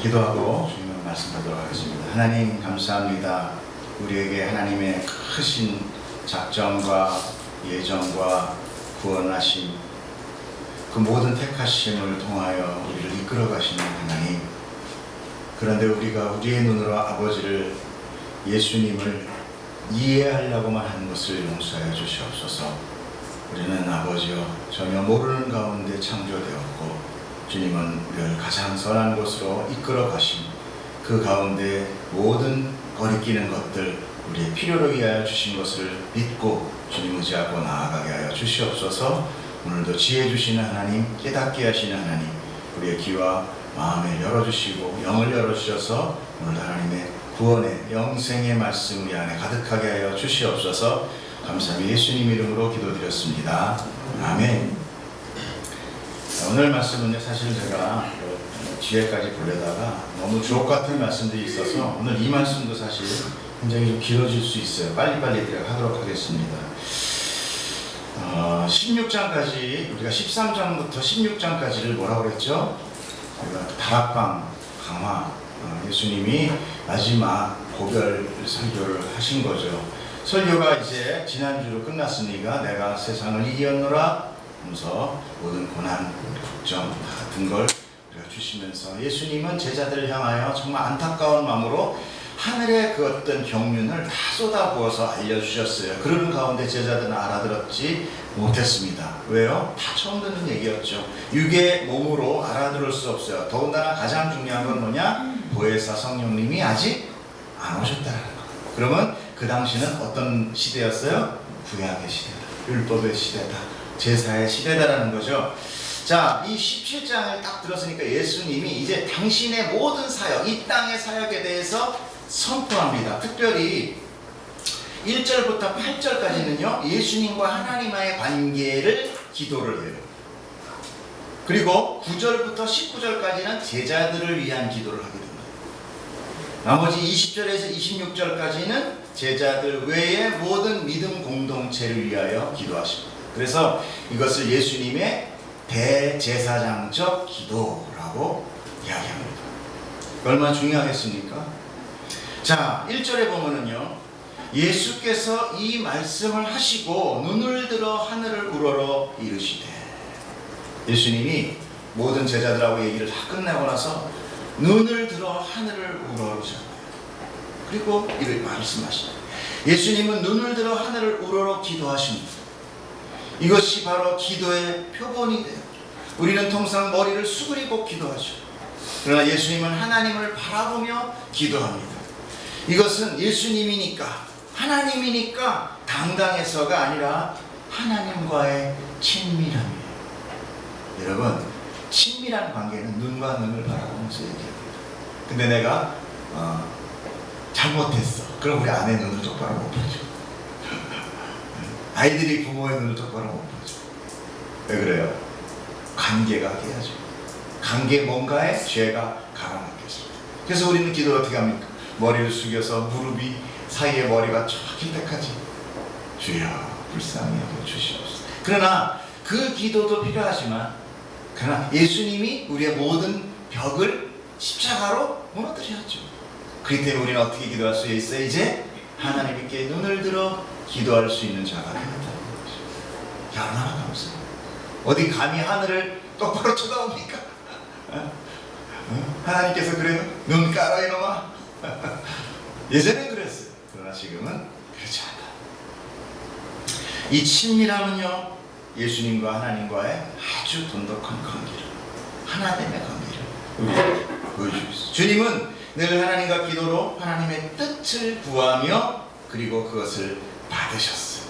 기도하고 주님의 말씀 받도록 하겠습니다. 하나님 감사합니다. 우리에게 하나님의 크신 작정과 예정과 구원하심, 그 모든 택하심을 통하여 우리를 이끌어 가시는 하나님. 그런데 우리가 우리의 눈으로 아버지를, 예수님을 이해하려고만 하는 것을 용서하여 주시옵소서. 우리는 아버지여 전혀 모르는 가운데 창조되었고, 주님은 우리를 가장 선한 곳으로 이끌어 가심, 그 가운데 모든 거리끼는 것들 우리의 필요로 위하여 주신 것을 믿고 주님 의지하고 나아가게 하여 주시옵소서. 오늘도 지혜 주시는 하나님, 깨닫게 하시는 하나님, 우리의 귀와 마음을 열어주시고 영을 열어주셔서 오늘도 하나님의 구원의 영생의 말씀 우리 안에 가득하게 하여 주시옵소서. 감사합니다. 예수님 이름으로 기도드렸습니다. 아멘. 오늘 말씀은요, 사실 제가 뒤에까지 보려다가 너무 주옥 같은 말씀들이 있어서 오늘 이 말씀도 사실 굉장히 좀 길어질 수 있어요. 빨리빨리 하도록 하겠습니다. 16장까지, 우리가 13장부터 16장까지를 뭐라고 그랬죠? 우리가 다락방 강화, 예수님이 마지막 고별 설교를 하신 거죠. 설교가 이제 지난주로 끝났으니까 내가 세상을 이기었노라 하면서 모든 고난, 걱정 같은 걸 우리가 주시면서 예수님은 제자들을 향하여 정말 안타까운 마음으로 하늘의 그 어떤 경륜을 다 쏟아부어서 알려주셨어요. 그러는 가운데 제자들은 알아들었지 못했습니다. 왜요? 다 처음 듣는 얘기였죠. 육의 몸으로 알아들을 수 없어요. 더군다나 가장 중요한 건 뭐냐? 보혜사 성령님이 아직 안 오셨다는 거. 그러면 그 당시는 어떤 시대였어요? 구약의 시대다. 율법의 시대다. 제사의 시대다라는 거죠. 자, 이 17장을 딱 들었으니까 예수님이 이제 당신의 모든 사역, 이 땅의 사역에 대해서 선포합니다. 특별히 1절부터 8절까지는요, 예수님과 하나님과의 관계를 기도를 해요. 그리고 9절부터 19절까지는 제자들을 위한 기도를 하게 됩니다. 나머지 20절에서 26절까지는 제자들 외의 모든 믿음 공동체를 위하여 기도하십니다. 그래서 이것을 예수님의 대제사장적 기도라고 이야기합니다. 얼마나 중요하겠습니까? 자, 1절에 보면은요, 예수께서 이 말씀을 하시고 눈을 들어 하늘을 우러러 이르시되, 예수님이 모든 제자들하고 얘기를 다 끝내고 나서 눈을 들어 하늘을 우러르셨어요. 그리고 이를 말씀하십니다. 예수님은 눈을 들어 하늘을 우러러 기도하십니다. 이것이 바로 기도의 표본이 돼요. 우리는 통상 머리를 수그리고 기도하죠. 그러나 예수님은 하나님을 바라보며 기도합니다. 이것은 예수님이니까, 하나님이니까 당당해서가 아니라 하나님과의 친밀함이에요. 여러분, 친밀한 관계는 눈과 눈을 바라보면서 얘기합니다. 근데 내가 잘못했어. 그럼 우리 아내 눈을 똑바로 못 보죠. 아이들이 부모의 눈을 똑바로 못 보죠. 왜 그래요? 관계가 깨야죠. 관계 뭔가에 죄가 가라앉겠습니다. 그래서 우리는 기도를 어떻게 합니까? 머리를 숙여서 무릎이 사이에 머리가 정확히 때까지 주여 불쌍히 여겨 주시옵소서. 그러나 그 기도도 필요하지만, 그러나 예수님이 우리의 모든 벽을 십자가로 무너뜨렸죠. 그렇기 때문에 우리는 어떻게 기도할 수 있어요? 이제 하나님께 눈을 들어 기도할 수 있는 자가 되었다는 거죠. 야, 얼마나 감사해요. 어디 감히 하늘을 똑바로 쳐다봅니까? 하나님께서 그래요? 눈 깔아 이놈아. 예전엔 그랬어요. 그러나 지금은 그렇지 않다. 이 친밀함은요, 예수님과 하나님과의 아주 돈독한 관계를, 하나됨의 관계를 보여주고 있어요. 주님은 늘 하나님과 기도로 하나님의 뜻을 구하며 그리고 그것을 받으셨어요.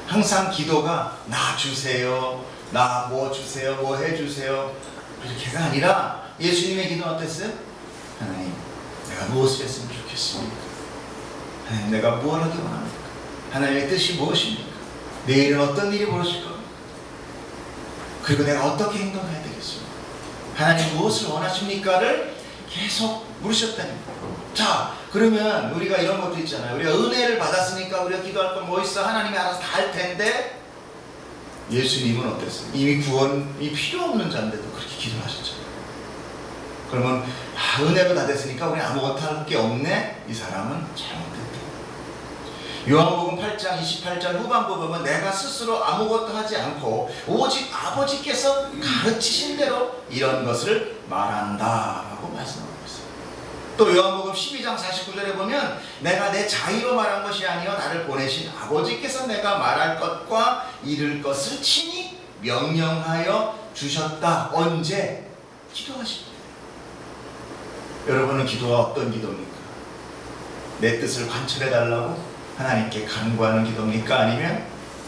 항상 기도가 나 주세요, 나 뭐 주세요, 뭐 해주세요 이렇게가 아니라, 예수님의 기도는 어땠어요? 하나님, 내가 무엇을 했으면 좋겠습니까? 하나님, 내가 뭘 하기 원합니까? 하나님의 뜻이 무엇입니까? 내일은 어떤 일이 벌어질 겁니까? 그리고 내가 어떻게 행동해야 되겠습니까? 하나님 무엇을 원하십니까를 계속 물으셨다는 거예요. 자, 그러면 우리가 이런 것도 있잖아요. 우리가 은혜를 받았으니까 우리가 기도할 건 뭐 있어? 하나님이 알아서 다 할 텐데, 예수님은 어땠어요? 이미 구원이 필요 없는 자인데도 그렇게 기도하셨잖아요. 그러면 은혜로 다 됐으니까 우리 아무것도 할 게 없네. 이 사람은 잘못됐다. 요한복음 8장 28절 후반부 보면 내가 스스로 아무것도 하지 않고 오직 아버지께서 가르치신 대로 이런 것을 말한다 라고 말씀하고 있어요. 또 요한복음 12장 49절에 보면 내가 내 자의로 말한 것이 아니요 나를 보내신 아버지께서 내가 말할 것과 이룰 것을 친히 명령하여 주셨다. 언제? 기도하실 때. 여러분은 기도가 어떤 기도입니까? 내 뜻을 관철해 달라고 하나님께 간구하는 기도입니까? 아니면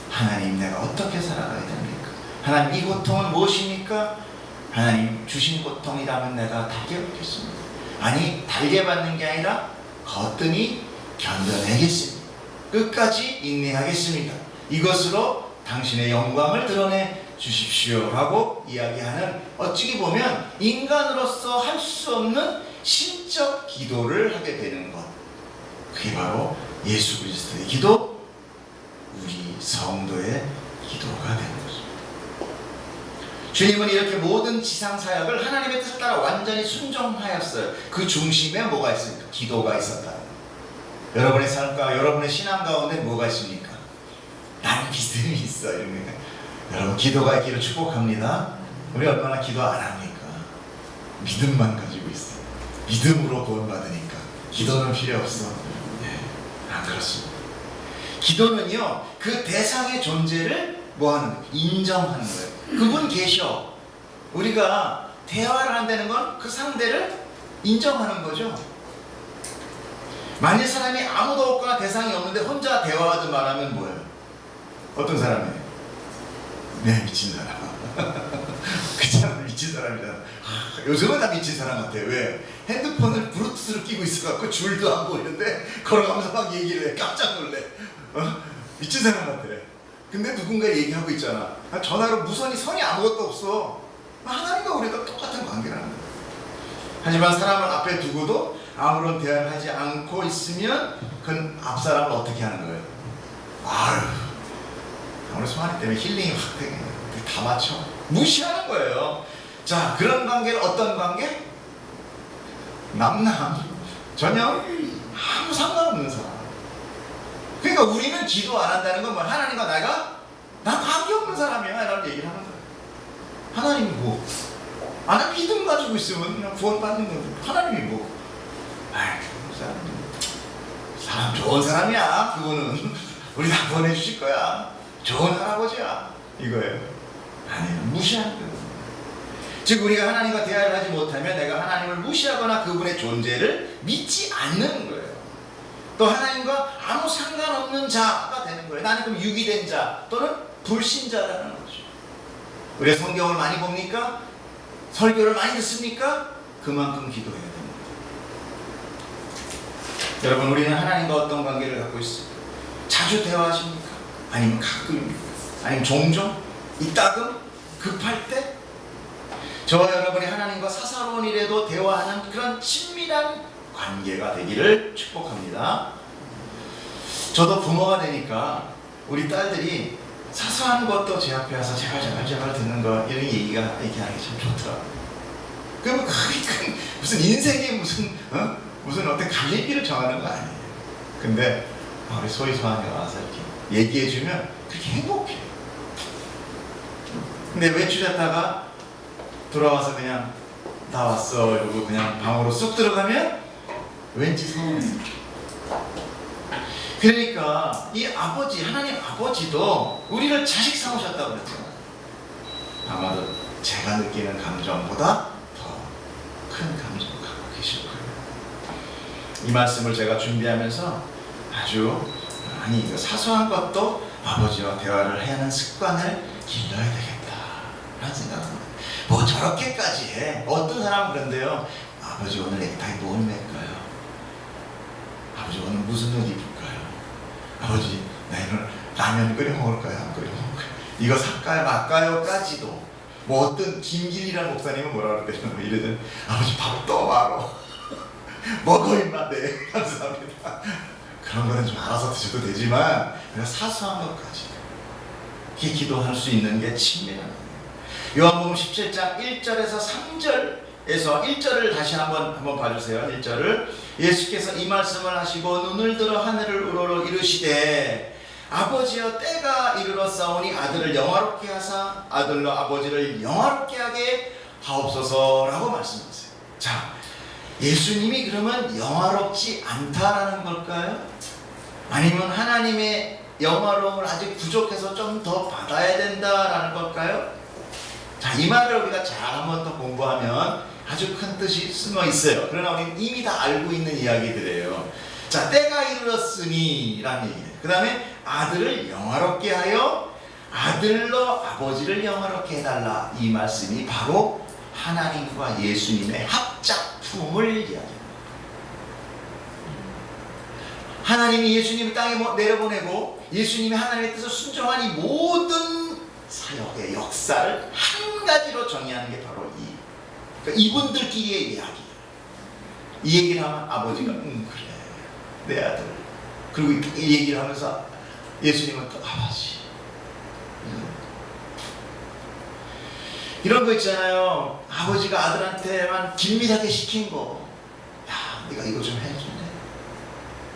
하나님 내가 어떻게 살아가야 됩니까? 하나님 이 고통은 무엇입니까? 하나님 주신 고통이라면 내가 달게 받겠습니다. 아니 달게 받는 게 아니라 거뜬히 견뎌내겠습니다. 끝까지 인내하겠습니다. 이것으로 당신의 영광을 드러내 주십시오 라고 이야기하는, 어찌 보면 인간으로서 할 수 없는 신적 기도를 하게 되는 것, 그게 바로 예수 그리스도의 기도, 우리 성도의 기도가 되는 것입니다. 주님은 이렇게 모든 지상사역을 하나님의 뜻을 따라 완전히 순종하였어요. 그 중심에 뭐가 있습니까? 기도가 있었다. 여러분의 삶과 여러분의 신앙 가운데 뭐가 있습니까? 난 믿음이 있어. 이런 여러분 기도가 있기를 축복합니다. 우리 얼마나 기도 안 합니까? 믿음만 가지고 있어. 믿음으로 구원받으니까 기도는 필요 없어. 안 그렇습니다. 기도는요 그 대상의 존재를 뭐하는 거예요? 인정하는 거예요. 그분 계셔. 우리가 대화를 한다는 건 그 상대를 인정하는 거죠. 만일 사람이 아무도 없거나 대상이 없는데 혼자 대화하든 말하면 뭐예요? 어떤 사람이에요? 네, 미친 사람. 그 사람 미친 사람이잖아. 요즘은 다 미친 사람 같아요. 왜? 핸드폰을 블루투스로 끼고 있어갖고 줄도 안 보이는데 걸어가면서 막 얘기를 해. 깜짝 놀래. 미친 사람 같아. 근데 누군가 얘기하고 있잖아. 전화로 무선이 선이 아무것도 없어. 하나님과 우리가 똑같은 관계라는 거야. 하지만 사람을 앞에 두고도 아무런 대화를 하지 않고 있으면 그건 앞사람을 어떻게 하는 거예요? 아유, 아무리 소환이 때문에 힐링이 확 되게 다 맞춰. 무시하는 거예요. 자, 그런 관계는 어떤 관계? 남남 전혀 아무 상관없는 사람. 그러니까 우리는 기도 안 한다는 건 뭐 하나님과 내가 나 관계없는 사람이야 라는 얘기를 하는 거예요. 하나님이 뭐? 나 믿음 가지고 있으면 그냥 구원받는 거고 하나님이 뭐? 아이, 사람 좋은 사람이야. 그거는 우리 다 보내주실 거야. 좋은 할아버지야. 이거예요. 아니요, 무시하는 거예요. 즉 우리가 하나님과 대화를 하지 못하면 내가 하나님을 무시하거나 그분의 존재를 믿지 않는 거예요. 또 하나님과 아무 상관없는 자가 되는 거예요. 나는 그럼 유기된 자 또는 불신자라는 거죠. 우리가 성경을 많이 봅니까? 설교를 많이 듣습니까? 그만큼 기도해야 됩니다. 여러분, 우리는 하나님과 어떤 관계를 갖고 있습니까? 자주 대화하십니까? 아니면 가끔입니까? 아니면 종종? 이따금? 급할 때? 저와 여러분이 하나님과 사사로운 일에도 대화하는 그런 친밀한 관계가 되기를 축복합니다. 저도 부모가 되니까 우리 딸들이 사소한 것도 제 앞에 와서 제발 듣는 거, 이런 얘기가 이렇게 하는 게 참 좋더라고요. 그러면 그게 큰 무슨 인생에 무슨 어떤 갈림길을 정하는 거 아니에요. 근데 우리 소희소한이가 와서 이렇게 얘기해주면 그렇게 행복해. 근데 외출했다가 돌아와서 그냥 다 왔어 이러고 그냥 방으로 쑥 들어가면 왠지 서운해. 그러니까 이 아버지, 하나님 아버지도 우리를 자식 삼으셨다고 그랬잖아요. 아마도 제가 느끼는 감정보다 더 큰 감정을 갖고 계실 거예요. 이 말씀을 제가 준비하면서 아주 사소한 것도 아버지와 대화를 해야 하는 습관을 길러야 되겠다라는 생각합니다. 뭐 저렇게까지 해? 어떤 사람은 그런데요. 아버지 오늘 넥타이 뭘 맬까요? 아버지 오늘 무슨 옷 입을까요? 아버지 내일 라면 끓여 먹을까요? 안 끓여 먹을까요? 이거 살까요? 말까요? 까지도 뭐 어떤 김길이라는 목사님은 뭐라 그러대요? 이러더니 아버지 밥도 말어 먹어 임마. 네 감사합니다. 그런 거는 좀 알아서 드셔도 되지만 그냥 사소한 것까지 이렇게 기도할 수 있는 게 친밀한 거예요. 요한복음 17장 1절에서 3절 10절에서 1절을 다시 한번 봐주세요. 1절을 예수께서 이 말씀을 하시고 눈을 들어 하늘을 우러러 이르시되 아버지여 때가 이르렀사오니 아들을 영화롭게 하사 아들로 아버지를 영화롭게 하게 하옵소서라고 말씀하세요. 자, 예수님이 그러면 영화롭지 않다라는 걸까요? 아니면 하나님의 영화로움을 아직 부족해서 좀 더 받아야 된다라는 걸까요? 자, 이 말을 우리가 잘 한번 더 공부하면 아주 큰 뜻이 숨어 있어요. 그러나 우리는 이미 다 알고 있는 이야기들이에요. 자, 때가 이르렀으니 라는 얘기예요. 그 다음에 아들을 영화롭게 하여 아들로 아버지를 영화롭게 해달라. 이 말씀이 바로 하나님과 예수님의 합작품을 이야기합니다. 하나님이 예수님을 땅에 내려보내고 예수님이 하나님의 뜻을 순종한 이 모든 사역의 역사를 한 가지로 정의하는 게 바로 그러니까 이분들끼리의 이야기예요. 이 얘기를 하면 아버지가 그래 내 아들. 그리고 이 얘기를 하면서 예수님은 또 아버지. 이런 거 있잖아요. 아버지가 아들한테만 긴밀하게 시킨 거. 야, 네가 이거 좀 해줄래?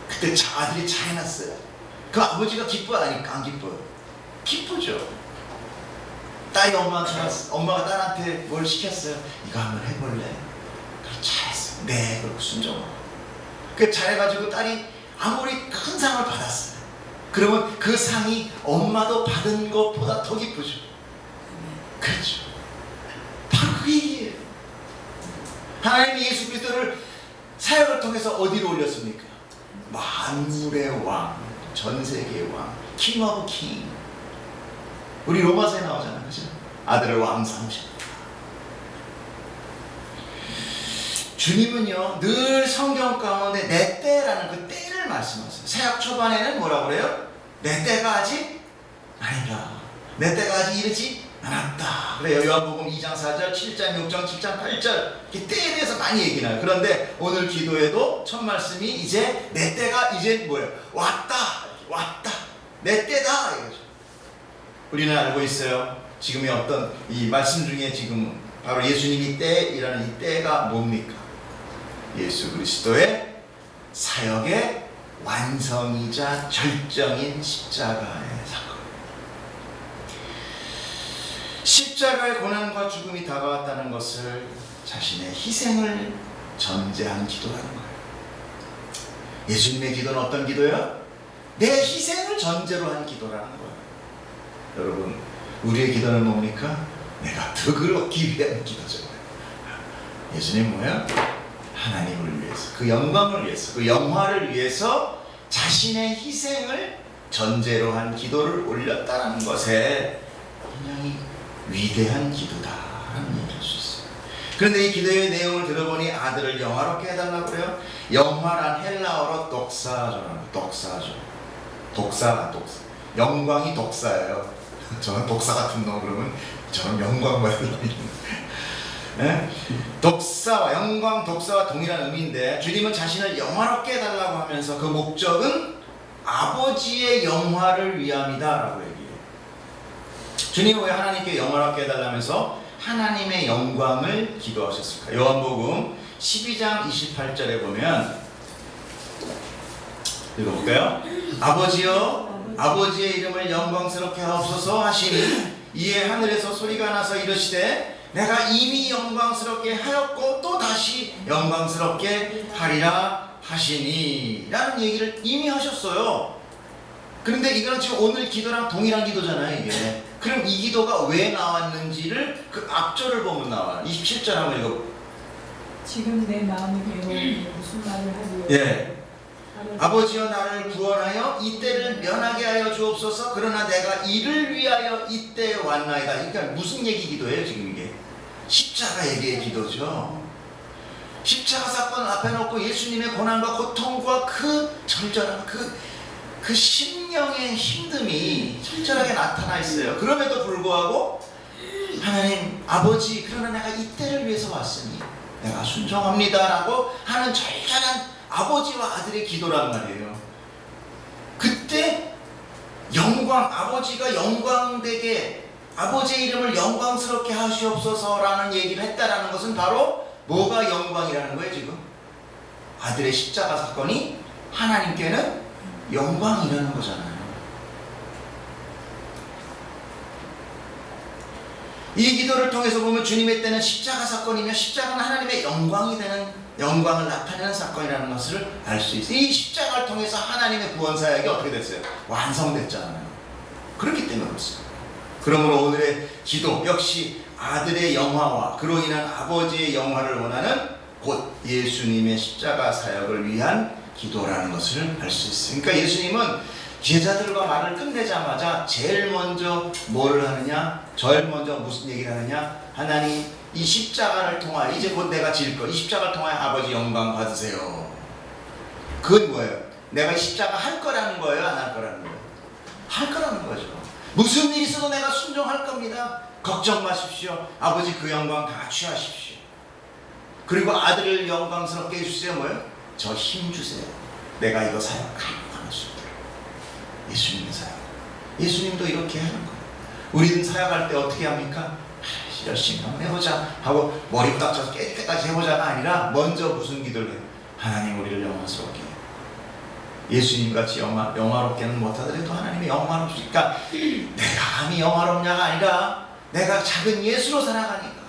그때 아들이 잘해놨어요. 그 아버지가 기뻐하니까 안 기뻐요? 기쁘죠. 딸이 엄마가 딸한테 뭘 시켰어요? 이거 한번 해볼래? 그래 잘했어. 네, 그리고 순종하고. 그 잘해가지고 딸이 아무리 큰 상을 받았어요. 그러면 그 상이 엄마도 받은 것보다 더 기쁘죠. 그렇죠. 바로 그 얘기예요. 하나님이 예수 그리스도를 사역을 통해서 어디로 올렸습니까? 만물의 왕, 전 세계의 왕, 킹 오브 킹. 우리 로마서에 나오잖아요, 그죠? 아들을 왕 삼으셨다. 주님은요 늘 성경 가운데 내 때라는 그 때를 말씀하세요. 사역 초반에는 뭐라고 그래요? 내 때가 아직 아니라, 내 때가 아직 이르지 않았다. 그래요. 요한복음 2장 4절, 7장 6장, 7장 8절 이 때에 대해서 많이 얘기나요. 그런데 오늘 기도에도 첫 말씀이 이제 내 때가 이제 뭐예요? 왔다. 내 때다 이거죠. 우리는 알고 있어요. 지금의 어떤 이 말씀 중에 지금 바로 예수님이 때이라는 이 때가 뭡니까? 예수 그리스도의 사역의 완성이자 절정인 십자가의 사건. 십자가의 고난과 죽음이 다가왔다는 것을 자신의 희생을 전제한 기도라는 거예요. 예수님의 기도는 어떤 기도예요? 내 희생을 전제로 한 기도라는 거예요. 여러분, 우리의 기도는 뭡니까? 내가 덕을 얻기 위한 기도죠. 예수님 뭐야? 하나님을 위해서, 그 영광을 위해서, 그 영화를 위해서 자신의 희생을 전제로 한 기도를 올렸다는 것에 굉장히 위대한 기도다라는 얘기를 할 수 있어요. 그런데 이 기도의 내용을 들어보니 아들을 영화롭게 해달라고 그래요. 영화란 헬라어로 독사죠. 독사. 영광이 독사예요. 저는 독사 같은 놈 그러면 저는 영광 받는 놈이에요. 독사와 영광, 독사와 동일한 의미인데 주님은 자신을 영화롭게 해달라고 하면서 그 목적은 아버지의 영화를 위함이다라고 얘기해요. 주님은 왜 하나님께 영화롭게 해달라면서 하나님의 영광을 기도하셨을까? 요한복음 12장 28절에 보면 읽어볼까요? 아버지여 아버지의 이름을 영광스럽게 하옵소서 하시니 이에 하늘에서 소리가 나서 이르시되 내가 이미 영광스럽게 하였고 또 다시 영광스럽게 하리라 하시니 라는 얘기를 이미 하셨어요. 그런데 이거는 지금 오늘 기도랑 동일한 기도잖아요, 이게. 그럼 이 기도가 왜 나왔는지를 그 앞절을 보면 나와요. 27절 한번 읽어볼까요? 지금 내 마음이 괴로우니 무슨 말을 하리요? 예. 아버지여 나를 구원하여 이때를 면하게 하여 주옵소서. 그러나 내가 이를 위하여 이때에 왔나이다. 그러니까 무슨 얘기 기도예요 지금 이게? 십자가 얘기의 기도죠. 십자가 사건 앞에 놓고 예수님의 고난과 고통과 그 절절한 그 심령의 힘듦이 철저하게 나타나 있어요. 그럼에도 불구하고 하나님 아버지 그러나 내가 이때를 위해서 왔으니 내가 순종합니다 라고 하는 절절한 아버지와 아들의 기도란 말이에요. 그때 아버지가 영광되게 아버지의 이름을 영광스럽게 하시옵소서라는 얘기를 했다라는 것은 바로 뭐가 영광이라는 거예요 지금? 아들의 십자가 사건이 하나님께는 영광이라는 거잖아요. 이 기도를 통해서 보면 주님의 때는 십자가 사건이며 십자가는 하나님의 영광이 되는, 영광을 나타내는 사건이라는 것을 알 수 있어요. 이 십자가를 통해서 하나님의 구원 사역이 어떻게 됐어요? 완성됐잖아요. 그렇기 때문에 그렇습니다. 그러므로 오늘의 기도 역시 아들의 영화와 그로 인한 아버지의 영화를 원하는 곧 예수님의 십자가 사역을 위한 기도라는 것을 알 수 있어요. 그러니까 예수님은 제자들과 말을 끝내자마자 제일 먼저 뭐를 하느냐? 제일 먼저 무슨 얘기를 하느냐? 하나님, 이 십자가를 통하여 이제 곧 내가 질 거, 이 십자가를 통하여 아버지 영광 받으세요. 그건 뭐예요? 내가 이 십자가 할 거라는 거예요? 안 할 거라는 거예요? 할 거라는 거죠. 무슨 일이 있어도 내가 순종할 겁니다. 걱정 마십시오. 아버지 그 영광 다 취하십시오. 그리고 아들을 영광스럽게 해주세요. 뭐예요? 저 힘 주세요. 내가 이거 사역하는 수. 예수님의 사역. 예수님도 이렇게 하는 거예요. 우리는 사역할 때 어떻게 합니까? 열심히 한번 해보자 하고 머리 부닥쳐서 깨질 때까지 해보자가 아니라 먼저 무슨 기도를 해요? 하나님 우리를 영광스럽게 해요. 예수님같이 영화롭게는 못하더라도 하나님이 영화롭으니까 내가 감히 영화롭냐가 아니라 내가 작은 예수로 살아가니까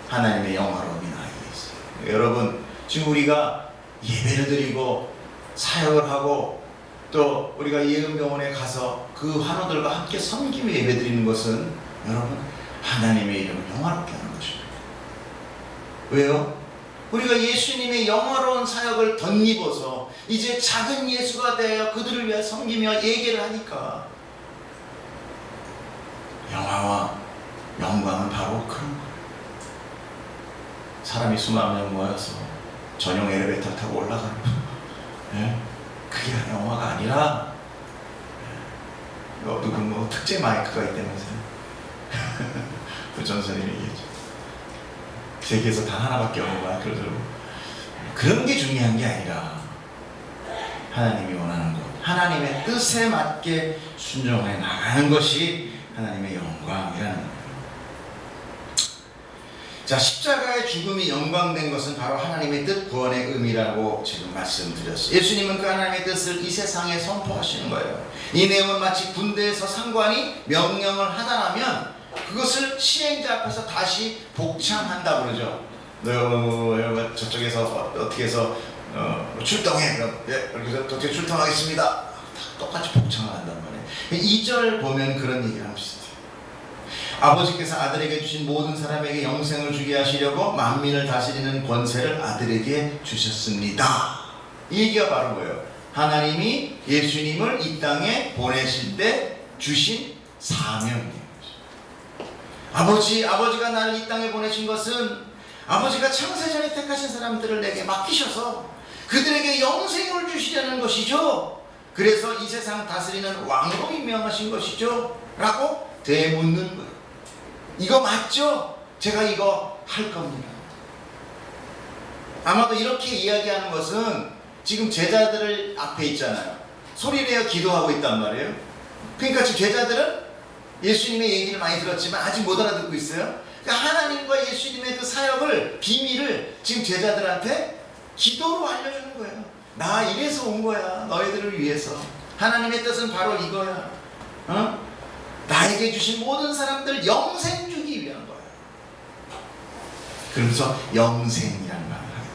하나님의 영화로움이 나에게 있어요. 여러분 지금 우리가 예배를 드리고 사역을 하고 또 우리가 예은병원에 가서 그 환우들과 함께 섬기며 예배드리는 것은 여러분 하나님의 이름을 영화롭게 하는 것입니다. 왜요? 우리가 예수님의 영화로운 사역을 덧입어서 이제 작은 예수가 되어 그들을 위해 섬기며 얘기를 하니까 영화와 영광은 바로 그런 거예요. 사람이 수만 명 모여서 전용 엘리베이터 타고 올라가는 네? 그게 영화가 아니라 누군 뭐 특제 마이크가 있다면서요. 그 전선생님이 얘기했죠. 세계에서 단 하나밖에 없는 마이크를 들고 그런 게 중요한 게 아니라 하나님이 원하는 것, 하나님의 뜻에 맞게 순종해 나가는 것이 하나님의 영광이라는 거예요. 자, 십자가의 죽음이 영광된 것은 바로 하나님의 뜻, 구원의 의미라고 지금 말씀드렸어요. 예수님은 그 하나님의 뜻을 이 세상에 선포하시는 거예요. 이 내용은 마치 군대에서 상관이 명령을 하다라면 그것을 시행자 앞에서 다시 복창한다 그러죠. 너 저쪽에서 어떻게 해서 출동해. 그럼 예, 그래서 어떻게 출동하겠습니다. 똑같이 복창을 한단 말이에요. 2절 보면 그런 얘기를 합니다. 아버지께서 아들에게 주신 모든 사람에게 영생을 주게 하시려고 만민을 다스리는 권세를 아들에게 주셨습니다. 이 얘기가 바로 뭐예요? 하나님이 예수님을 이 땅에 보내실 때 주신 사명이에요. 아버지가 나를 이 땅에 보내신 것은 아버지가 창세전에 택하신 사람들을 내게 맡기셔서 그들에게 영생을 주시려는 것이죠. 그래서 이 세상 다스리는 왕으로 임명하신 것이죠. 라고 되묻는 거예요. 이거 맞죠? 제가 이거 할 겁니다. 아마도 이렇게 이야기하는 것은 지금 제자들을 앞에 있잖아요. 소리를 내어 기도하고 있단 말이에요. 그러니까 지금 제자들은 예수님의 얘기를 많이 들었지만 아직 못 알아듣고 있어요. 그러니까 하나님과 예수님의 그 사역을, 비밀을 지금 제자들한테 기도로 알려주는 거예요. 나 이래서 온 거야. 너희들을 위해서. 하나님의 뜻은 바로 이거야. 나에게 주신 모든 사람들 영생 주기 위한 거예요. 그래서 영생이라는 말을 하요.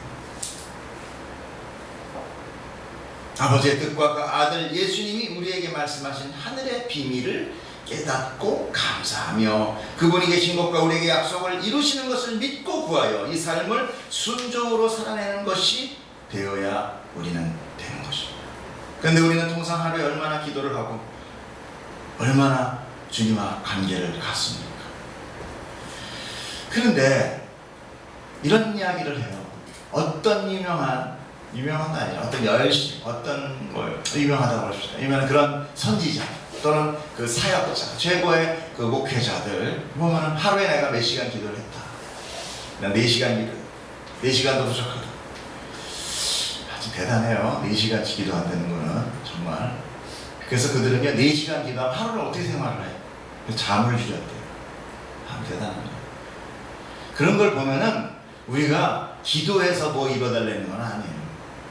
아버지의 뜻과 그 아들 예수님이 우리에게 말씀하신 하늘의 비밀을 깨닫고 감사하며 그분이 계신 것과 우리에게 약속을 이루시는 것을 믿고 구하여 이 삶을 순종으로 살아내는 것이 되어야 우리는 되는 것입니다. 그런데 우리는 통상 하루에 얼마나 기도를 하고 얼마나 주님과 관계를 갖습니까? 그런데 이런 이야기를 해요. 어떤 유명한 아니라 어떤 유명하다고 합시다. 유명한 그런 선지자 또는 그 사역자, 최고의 그 목회자들 보면은 하루에 내가 몇 시간 기도를 했다. 난 4시간 기도, 4시간도 부족하다. 아주 대단해요. 4시간씩 기도한다는 거는 정말. 그래서 그들은요 4시간 기도하면 하루를 어떻게 생활을 해요? 잠을 줄였대요. 참 대단한 거예요. 그런 걸 보면은 우리가 기도해서 뭐 이뤄달라는 건 아니에요.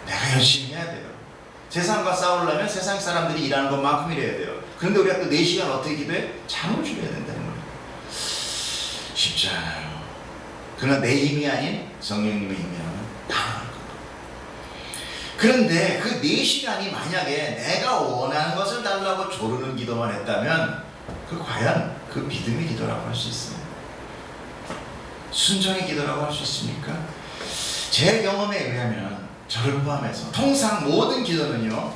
내가 열심히 해야 돼요. 세상과 싸우려면 세상 사람들이 일하는 것만큼 일해야 돼요. 그런데 우리가 그 4시간 어떻게 기도해? 잠을 줄여야 된다는 거예요. 쉽지 않아요. 그러나 내 힘이 아닌 성령님의 힘이라면 가능할 겁니다. 그런데 그 4시간이 만약에 내가 원하는 것을 달라고 조르는 기도만 했다면 그 과연 그 믿음의 기도라고 할 수 있어요? 순종의 기도라고 할 수 있습니까? 제 경험에 의하면 저를 포함해서 통상 모든 기도는요,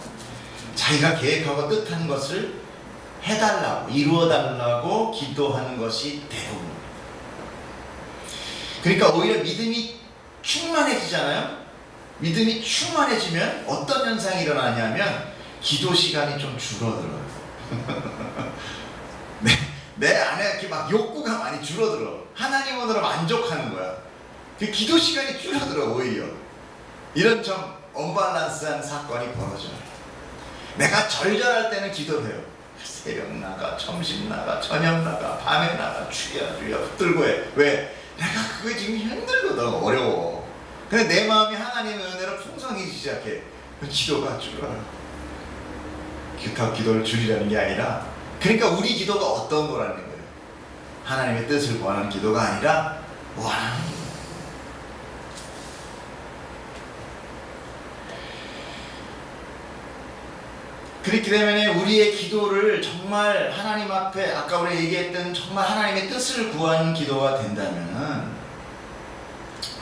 자기가 계획하고 뜻한 것을 해달라고, 이루어달라고 기도하는 것이 대부분입니다. 그러니까 오히려 믿음이 충만해지잖아요. 믿음이 충만해지면 어떤 현상이 일어나냐면 기도 시간이 좀 줄어들어요. 내 안에 이렇게 막 욕구가 많이 줄어들어. 하나님으로 만족하는 거야. 그 기도 시간이 줄어들어. 오히려 이런 좀 언밸런스한 사건이 벌어져요. 내가 절절할 때는 기도를 해요. 새벽 나가, 점심 나가, 저녁 나가, 밤에 나가, 주여 붙들고 해. 왜? 내가 그게 지금 힘들거든. 어려워. 근데 내 마음이 하나님의 은혜로 풍성해지기 시작해. 기도가 줄어요. 기도를 줄이라는 게 아니라, 그러니까 우리 기도가 어떤 거라는 거예요? 하나님의 뜻을 구하는 기도가 아니라 원하는 기도. 그렇기 때문에 우리의 기도를 정말 하나님 앞에, 아까 우리 얘기했던 정말 하나님의 뜻을 구하는 기도가 된다면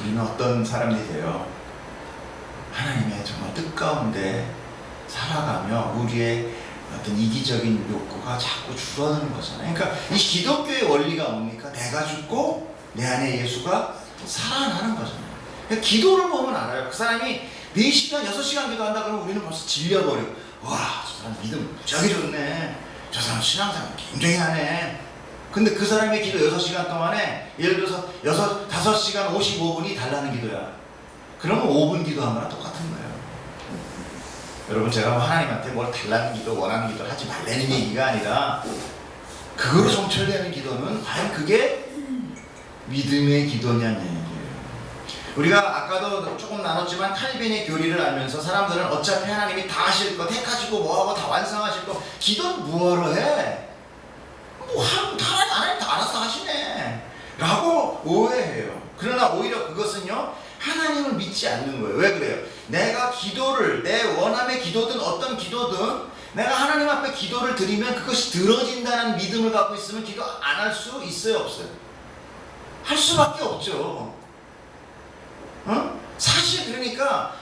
우리는 어떤 사람이 돼요? 하나님의 정말 뜻 가운데 살아가며 우리의 어떤 이기적인 욕구가 자꾸 줄어드는 거잖아요. 그러니까 이 기독교의 원리가 뭡니까? 내가 죽고 내 안에 예수가 살아나는 거잖아요. 그러니까 기도를 보면 알아요. 그 사람이 4시간, 6시간 기도한다 그러면 우리는 벌써 질려버려. 와, 저 사람 믿음 무지하게 좋네. 저 사람 신앙생활 굉장히 하네. 근데 그 사람의 기도 6시간 동안에 예를 들어서 5시간 55분이 달라는 기도야. 그러면 5분 기도하면 똑같은 거예요. 여러분, 제가 뭐 하나님한테 뭘 달라는 기도, 원하는 기도 하지 말라는 얘기가 아니라 그거로 성취되는 기도는 과연 그게 믿음의 기도냐는 얘기예요. 우리가 아까도 조금 나눴지만 칼빈의 교리를 알면서 사람들은 어차피 하나님이 다 하실 거, 택하시고 뭐하고 다 완성하실 거, 기도는 뭐하러 해? 뭐 하나님 다 알아서 하시네 라고 오해해요. 그러나 오히려 그것은요, 하나님을 믿지 않는 거예요. 왜 그래요? 내가 기도를, 내 원함의 기도든 어떤 기도든 내가 하나님 앞에 기도를 드리면 그것이 들어진다는 믿음을 갖고 있으면 기도 안 할 수 있어요, 없어요? 할 수밖에 없죠. 사실 그러니까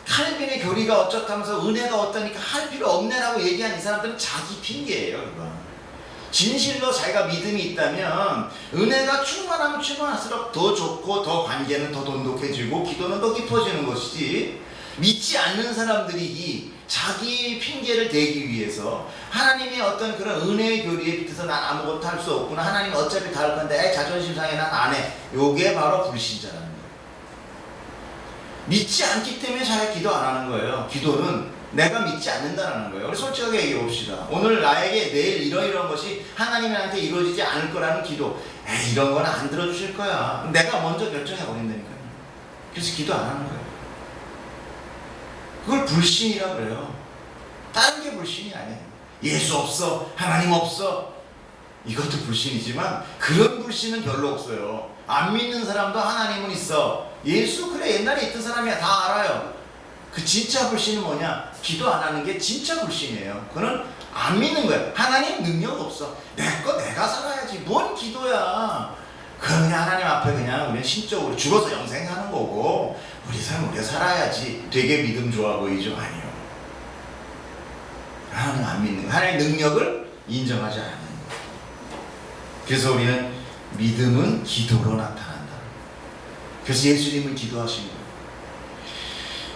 칼빈의 교리가 어쩌다면서 은혜가 어떠니까 할 필요 없네라고 얘기한 이 사람들은 자기 핑계예요. 이거. 진실로 자기가 믿음이 있다면 은혜가 충만하면 충만할수록 더 좋고 더 관계는 더 돈독해지고 기도는 더 깊어지는 것이지, 믿지 않는 사람들이 자기 핑계를 대기 위해서 하나님의 어떤 그런 은혜의 교리에 밑에서 난 아무것도 할 수 없구나, 하나님 어차피 다 할 건데 자존심 상해 난 안 해, 요게 바로 불신자라는 거예요. 믿지 않기 때문에 자기가 기도 안 하는 거예요. 기도는 내가 믿지 않는다는 거예요. 우리 솔직하게 얘기해 봅시다. 오늘 나에게 내일 이런 것이 하나님한테 이루어지지 않을 거라는 기도, 이런 건 안 들어주실 거야. 내가 먼저 결정해 버린다니까요. 그래서 기도 안 하는 거예요. 그걸 불신이라 그래요. 다른 게 불신이 아니에요. 예수 없어, 하나님 없어, 이것도 불신이지만 그런 불신은 별로 없어요. 안 믿는 사람도 하나님은 있어, 예수 그래 옛날에 있던 사람이야, 다 알아요. 그 진짜 불신은 뭐냐? 기도 안 하는 게 진짜 불신이에요. 그거는 안 믿는 거예요. 하나님 능력 없어, 내 거 내가 살아야지, 뭔 기도야. 그냥 하나님 앞에 그냥 우리는 신적으로 죽어서 영생하는 거고 우리 삶 우리가 살아야지, 되게 믿음 좋아 보이죠? 아니요. 하나님 안 믿는 거예요. 하나님의 능력을 인정하지 않는 거예요. 그래서 우리는 믿음은 기도로 나타난다. 그래서 예수님은 기도하신 거예요.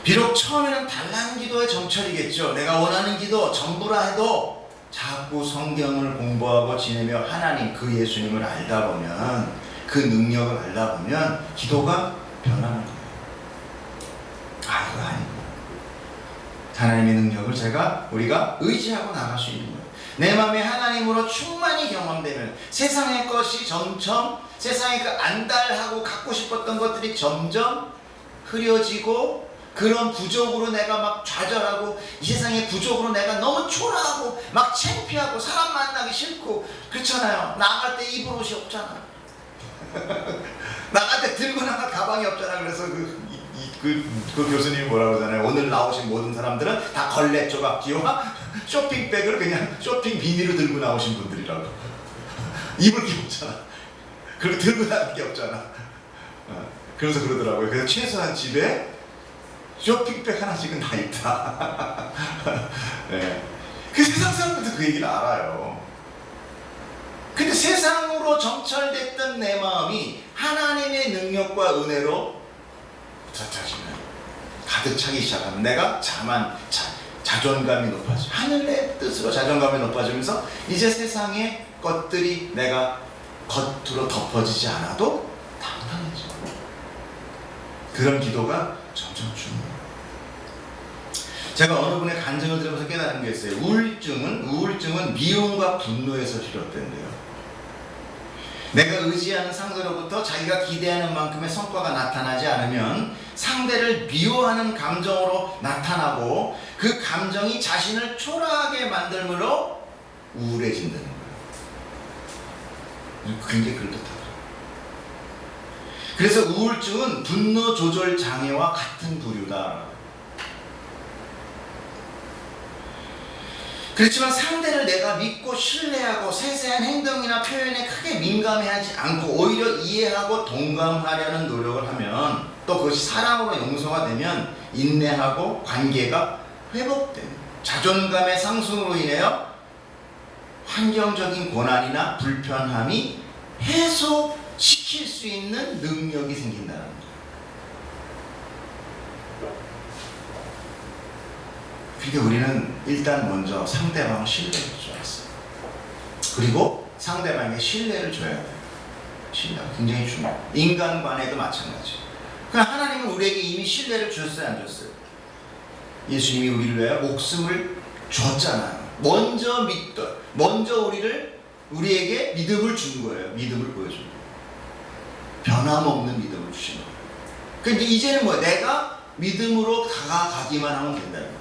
비록 처음에는 달라는 기도의 정철이겠죠. 내가 원하는 기도 전부라 해도 자꾸 성경을 공부하고 지내며 하나님, 그 예수님을 알다 보면, 그 능력을 알다 보면 기도가 변하는 거예요. 이거 아니고 하나님의 능력을 우리가 의지하고 나갈 수 있는 거예요. 내 마음에 하나님으로 충만히 경험되면 세상의 것이 점점, 세상의 그 안달하고 갖고 싶었던 것들이 점점 흐려지고, 그런 부족으로 내가 막 좌절하고, 이 세상의 부족으로 내가 너무 초라하고 막 창피하고 사람 만나기 싫고 그렇잖아요. 나갈 때 입을 옷이 없잖아. 나갈 때 들고 나갈 가방이 없잖아. 그래서 그 교수님이 뭐라고 하잖아요. 오늘 나오신 모든 사람들은 다 걸레 조각기와 쇼핑백을 그냥 쇼핑 비닐로 들고 나오신 분들이라고. 입을 게 없잖아. 그리고 들고 나갈 게 없잖아. 그래서 그러더라고요. 그래서 최소한 집에 쇼핑백 하나씩은 다 있다. 네. 그 세상 사람들도 그 얘기를 알아요. 근데 세상으로 정찰됐던 내 마음이 하나님의 능력과 은혜로 가득 차기 시작하면 내가 자존감이 높아져. 하늘의 뜻으로 자존감이 높아지면서 이제 세상의 것들이 내가 겉으로 덮어지지 않아도 당당해져. 그런 기도가 점점 중요해요. 제가 어느 분의 간증을 들으면서 깨달은 게 있어요. 우울증은 미움과 분노에서 비롯된대요. 내가 의지하는 상대로부터 자기가 기대하는 만큼의 성과가 나타나지 않으면 상대를 미워하는 감정으로 나타나고, 그 감정이 자신을 초라하게 만들므로 우울해진다는 거예요. 굉장히 그렇다고요. 그래서 우울증은 분노 조절 장애와 같은 부류다. 그렇지만 상대를 내가 믿고 신뢰하고 세세한 행동이나 표현에 크게 민감해하지 않고 오히려 이해하고 동감하려는 노력을 하면, 또 그것이 사랑으로 용서가 되면 인내하고 관계가 회복됩니다. 자존감의 상승으로 인하여 환경적인 고난이나 불편함이 해소시킬 수 있는 능력이 생긴다는 거예요. 그러니까 우리는 일단 먼저 상대방을 신뢰를 줘야 했어요. 그리고 상대방에게 신뢰를 줘야 돼요. 신뢰가 굉장히 중요해요. 인간관에도 마찬가지예요. 그러니까 하나님은 우리에게 이미 신뢰를 주셨어요, 안 줬어요? 예수님이 우리를 위하여 목숨을 줬잖아요. 먼저 우리에게 믿음을 준 거예요. 믿음을 보여준 거예요. 변함없는 믿음을 주신 거예요. 그러니까 이제는 뭐예요? 내가 믿음으로 다가가기만 하면 된다는 거예요.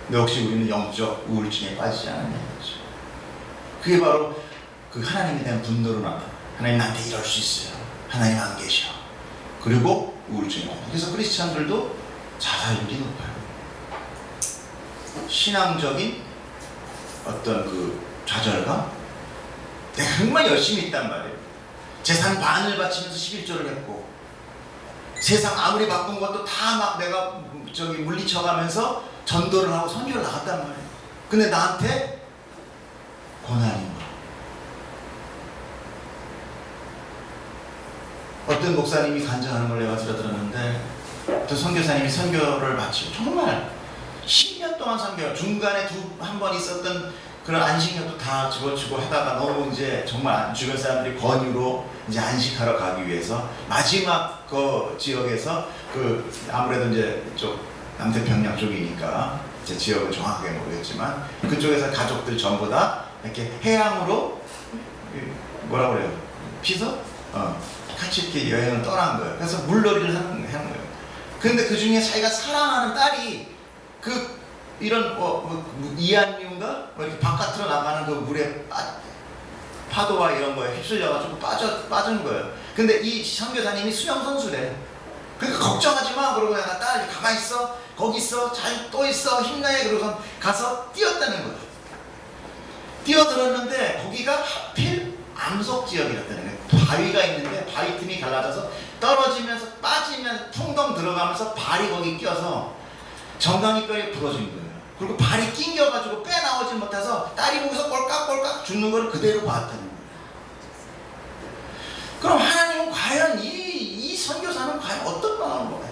근데 역시 우리는 영적 우울증에 빠지지 않았냐는 거죠. 그게 바로 그 하나님에 대한 분노로 나타나. 하나님 나한테 이럴 수 있어요. 하나님 안 계셔. 그리고 우울증이 나타나. 그래서 크리스찬들도 자살률이 높아요. 신앙적인 어떤 그 좌절감? 내가 정말 열심히 있단 말이에요. 재산 반을 바치면서 11조를 했고, 세상 아무리 바쁜 것도 다 막 내가 물리쳐가면서 전도를 하고 선교를 나갔단 말이에요. 근데 나한테 고난인 거야. 어떤 목사님이 간증하는 걸 내가 들었는데, 어떤 선교사님이 선교를 마치고 정말 10년 동안 선교, 중간에 한 번 있었던 그런 안식년도 다 집어치고 하다가 너무 이제 정말 주변 사람들이 권유로 이제 안식하러 가기 위해서 마지막 그 지역에서 아무래도 이제 이쪽 남태평양 쪽이니까 제 지역은 정확하게 모르겠지만 그쪽에서 가족들 전부 다 이렇게 해양으로 뭐라고 그래요? 피서? 같이 이렇게 여행을 떠난 거예요. 그래서 물놀이를 하는 거예요. 근데 그 중에 자기가 사랑하는 딸이 이런 이안류인가? 이렇게 바깥으로 나가는 그 물에 파도와 이런 거에 휩쓸려가지고 빠진 거예요. 근데 이 선교사님이 수영 선수래. 그러니까 걱정하지 마. 그러고 내가 딸 가만히 있어. 거기 있어. 잘 또 있어. 힘내. 그러고서 가서 뛰었다는 거예요. 뛰어들었는데 거기가 하필 암석 지역이었다는 거예요. 바위가 있는데 바위 틈이 갈라져서 떨어지면서 빠지면 풍덩 들어가면서 발이 거기 껴서 정강이뼈에 부러진 거예요. 그리고 발이 낑겨가지고 빼나오지 못해서 딸이 거기서 꼴깍꼴깍 죽는 걸 그대로 봤다는 거예요. 그럼 하나님은 과연 이 선교사는 과연 어떤 마음으로 가요?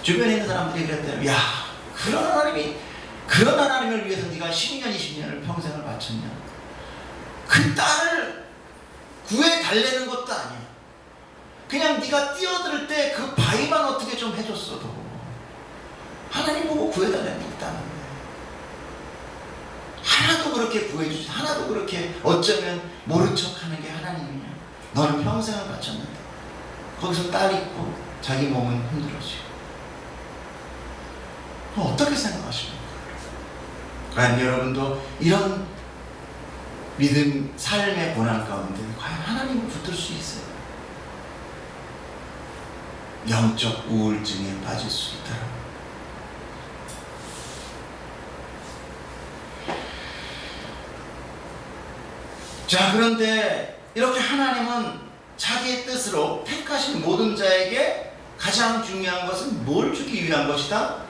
주변에 있는 사람들이 그랬대요. 야, 그런 하나님을 위해서 네가 10년, 20년을 평생을 바쳤냐? 그 딸을 구해 달래는 것도 아니야. 그냥 네가 뛰어들 때 그 바위만 어떻게 좀 해줬어도 하나님 보고 구해달라는 게 있다는 거예요. 하나도 그렇게 구해주지, 하나도 그렇게 어쩌면 모른 척하는 게 하나님이냐. 너는 평생을 바쳤는데 거기서 딸 있고 자기 몸은 힘들어지고. 어떻게 생각하십니까? 과연 여러분도 이런 믿음, 삶의 고난 가운데 과연 하나님을 붙들 수 있어요? 영적 우울증에 빠질 수 있다라고. 자, 그런데 이렇게 하나님은 자기의 뜻으로 택하신 모든 자에게 가장 중요한 것은 뭘 주기 위한 것이다?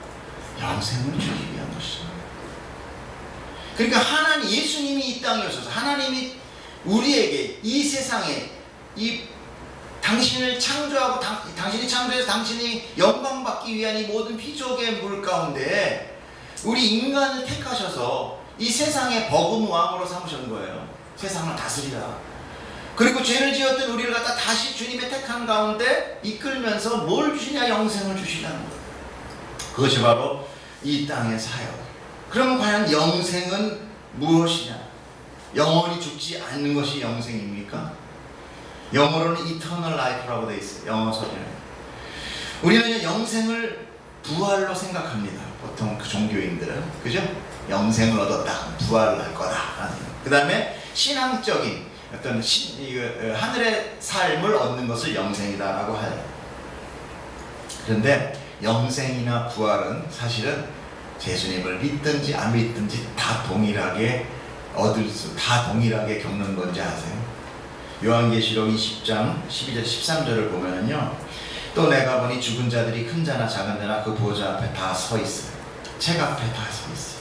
영생을 주기 위한 것이다. 그러니까 하나님, 예수님이 이 땅에 오셔서 하나님이 우리에게 이 세상에 이 당신을 창조하고 당신이 창조해서 당신이 영광받기 위한 이 모든 피조의 물 가운데 우리 인간을 택하셔서 이 세상의 버금 왕으로 삼으신 거예요. 세상을 다스리라. 그리고 죄를 지었던 우리를 갖다 다시 주님의 택한 가운데 이끌면서 뭘 주시냐? 영생을 주시라는 거예요. 그것이 바로 이 땅의 사역. 그러면 과연 영생은 무엇이냐? 영원히 죽지 않는 것이 영생입니까? 영어로는 eternal life라고 되어 있어요. 영어 서적에. 우리는 영생을 부활로 생각합니다. 보통 그 종교인들은. 그죠? 영생을 얻었다. 부활을 할 거다. 그 다음에 신앙적인 어떤 하늘의 삶을 얻는 것을 영생이다라고 해요. 그런데 영생이나 부활은 사실은 예수님을 믿든지 안 믿든지 다 동일하게 다 동일하게 겪는 건지 아세요? 요한계시록 20장 12절 13절을 보면요, 또 내가 보니 죽은 자들이 큰 자나 작은 자나 그 보좌 앞에 다 서 있어요. 책 앞에 다 서 있어요.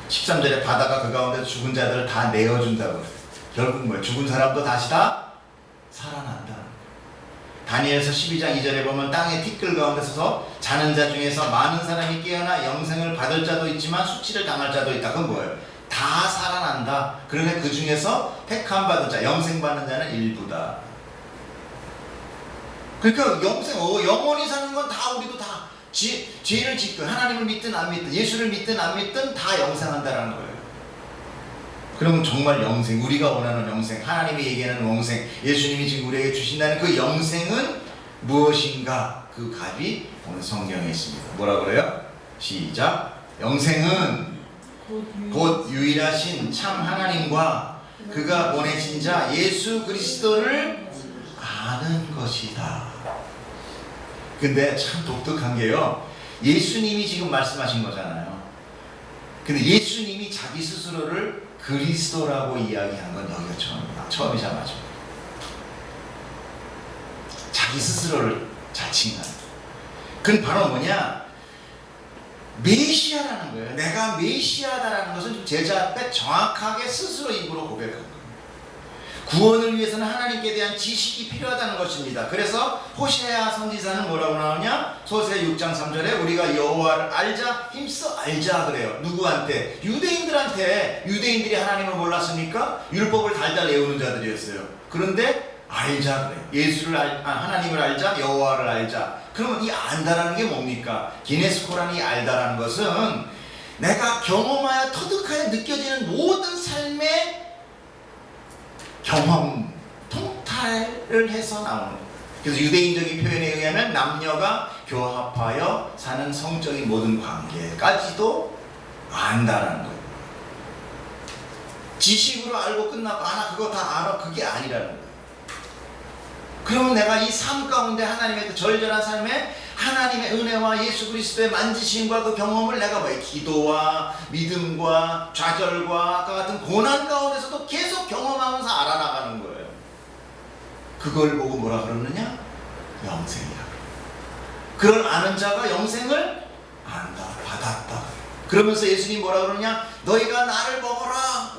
13절에 바다가 그 가운데 죽은 자들을 다 내어준다고 해요. 결국 뭐예요? 죽은 사람도 다시 다 살아난다. 다니엘서 12장 2절에 보면 땅의 티끌 가운데 서서 자는 자 중에서 많은 사람이 깨어나 영생을 받을 자도 있지만 수치를 당할 자도 있다. 그건 뭐예요? 다 살아난다. 그런데 그 중에서 택함 받은 자, 영생 받는 자는 일부다. 그러니까 영원히 사는 건 다 우리도 다 죄를 짓든 하나님을 믿든 안 믿든 예수를 믿든 안 믿든 다 영생한다라는 거예요. 그러면 정말 영생, 우리가 원하는 영생, 하나님이 얘기하는 영생, 예수님이 지금 우리에게 주신다는 그 영생은 무엇인가? 그 답이 오늘 성경에 있습니다. 뭐라 그래요? 시작. 영생은 곧 유일하신 참 하나님과 그가 보내신 자 예수 그리스도를 아는 것이다. 근데 참 독특한 게요, 예수님이 지금 말씀하신 거잖아요. 근데 예수님이 자기 스스로를 그리스도라고 이야기한 건 여기가 처음이다. 처음이자 마지막. 자기 스스로를 자칭하는. 그건 바로 뭐냐? 메시아라는 거예요. 내가 메시아다라는 것은 제자 앞에 정확하게 스스로 입으로 고백한 거예요. 구원을 위해서는 하나님께 대한 지식이 필요하다는 것입니다. 그래서 호세아 선지자는 뭐라고 나오냐? 호세아 6장 3절에 우리가 여호와를 알자, 힘써 알자 그래요. 누구한테? 유대인들한테. 유대인들이 하나님을 몰랐으니까 율법을 달달 외우는 자들이었어요. 그런데 알자 그래. 하나님을 알자, 여호와를 알자. 그러면 이 안다라는 게 뭡니까? 기네스코라는 이 알다라는 것은 내가 경험하여 터득하여 느껴지는 모든 삶의 경험, 통탈을 해서 나오는 거예요. 그래서 유대인적인 표현에 의하면 남녀가 교합하여 사는 성적인 모든 관계까지도 안다라는 거예요. 지식으로 알고 끝나고 나 그거 다 알아, 그게 아니라는 거예요. 그러면 내가 이 삶 가운데 하나님의 그 절절한 삶에 하나님의 은혜와 예수 그리스도의 만지심과 그 경험을 내가 뭐예요? 기도와 믿음과 좌절과 아까 같은 고난 가운데서도 계속 경험하면서 알아나가는 거예요. 그걸 보고 뭐라 그러느냐? 영생이라. 그걸 아는 자가 영생을 안다, 받았다. 그러면서 예수님 뭐라 그러느냐? 너희가 나를 먹어라.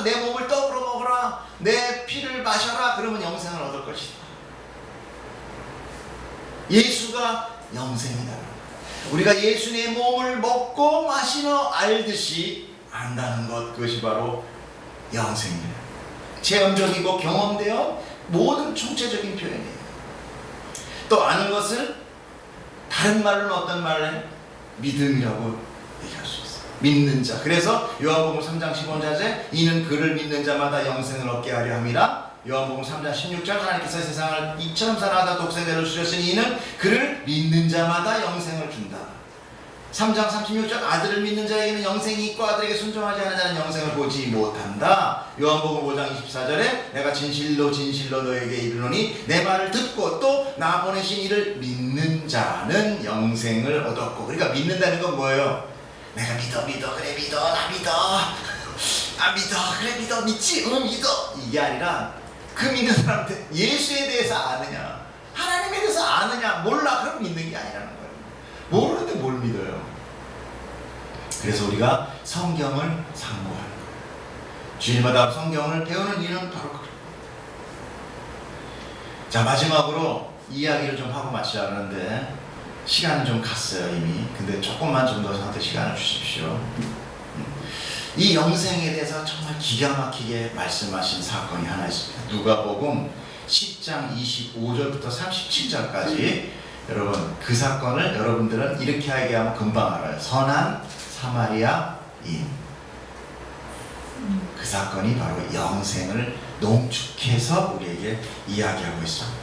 내 몸을 떡으로 먹어라. 내 피를 마셔라. 그러면 영생을 얻을 것이다. 예수가 영생이다. 우리가 예수님의 몸을 먹고 마시며 알듯이 안다는 것, 그것이 바로 영생이다. 체험적이고 경험되어 모든 총체적인 표현이에요. 또 아는 것을 다른 말로는 어떤 말을 해? 믿음이라고 얘기할 수 있어요. 믿는 자. 그래서 요한복음 3장 15절에 이는 그를 믿는 자마다 영생을 얻게 하려 함이라. 요한복음 3장 16절 하나님께서 세상을 이처럼 사랑하사 독생자를 주셨으니 이는 그를 믿는 자마다 영생을 준다. 3장 36절 아들을 믿는 자에게는 영생이 있고 아들에게 순종하지 않는 자는 영생을 보지 못한다. 요한복음 5장 24절에 내가 진실로 진실로 너에게 이르노니 내 말을 듣고 또 나 보내신 이를 믿는 자는 영생을 얻었고. 그러니까 믿는다는 건 뭐예요? 내가 믿어 그래 믿어 나 믿어 아 믿어 그래 믿어 믿지 응 믿어 이게 아니라 그 믿는 사람한테 예수에 대해서 아느냐 하나님에 대해서 아느냐 몰라 그럼 믿는 게 아니라는 거예요. 모르는데 뭘 믿어요? 그래서 우리가 성경을 상고하는 거예요. 주일마다 성경을 배우는 이유는 바로 그래요. 자, 마지막으로 이야기를 좀 하고 마치자 하는데 시간은 좀 갔어요 이미. 근데 조금만 좀 더 저한테 시간을 주십시오. 이 영생에 대해서 정말 기가 막히게 말씀하신 사건이 하나 있습니다. 누가복음 10장 25절부터 37절까지 여러분 그 사건을 여러분들은 이렇게 얘기하면 금방 알아요. 선한 사마리아인. 그 사건이 바로 영생을 농축해서 우리에게 이야기하고 있습니다.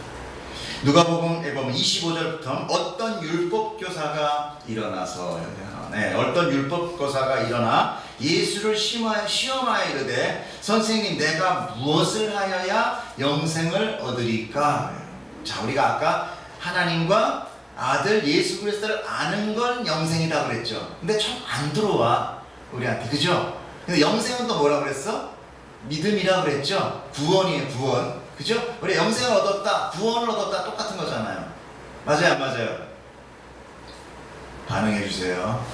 누가복음에 보면 25절부터 어떤 율법교사가 일어나서 어떤 율법교사가 일어나 예수를 시험하여 이르되 선생님 내가 무엇을 하여야 영생을 얻으리까? 자, 우리가 아까 하나님과 아들 예수 그리스도를 아는 건 영생이다 그랬죠. 근데 좀 안 들어와 우리한테, 그죠? 근데 영생은 또 뭐라 그랬어? 믿음이라 그랬죠. 구원이에요, 구원. 그죠? 우리 영생을 얻었다, 구원을 얻었다 똑같은 거잖아요. 맞아요, 안 맞아요? 반응해 주세요.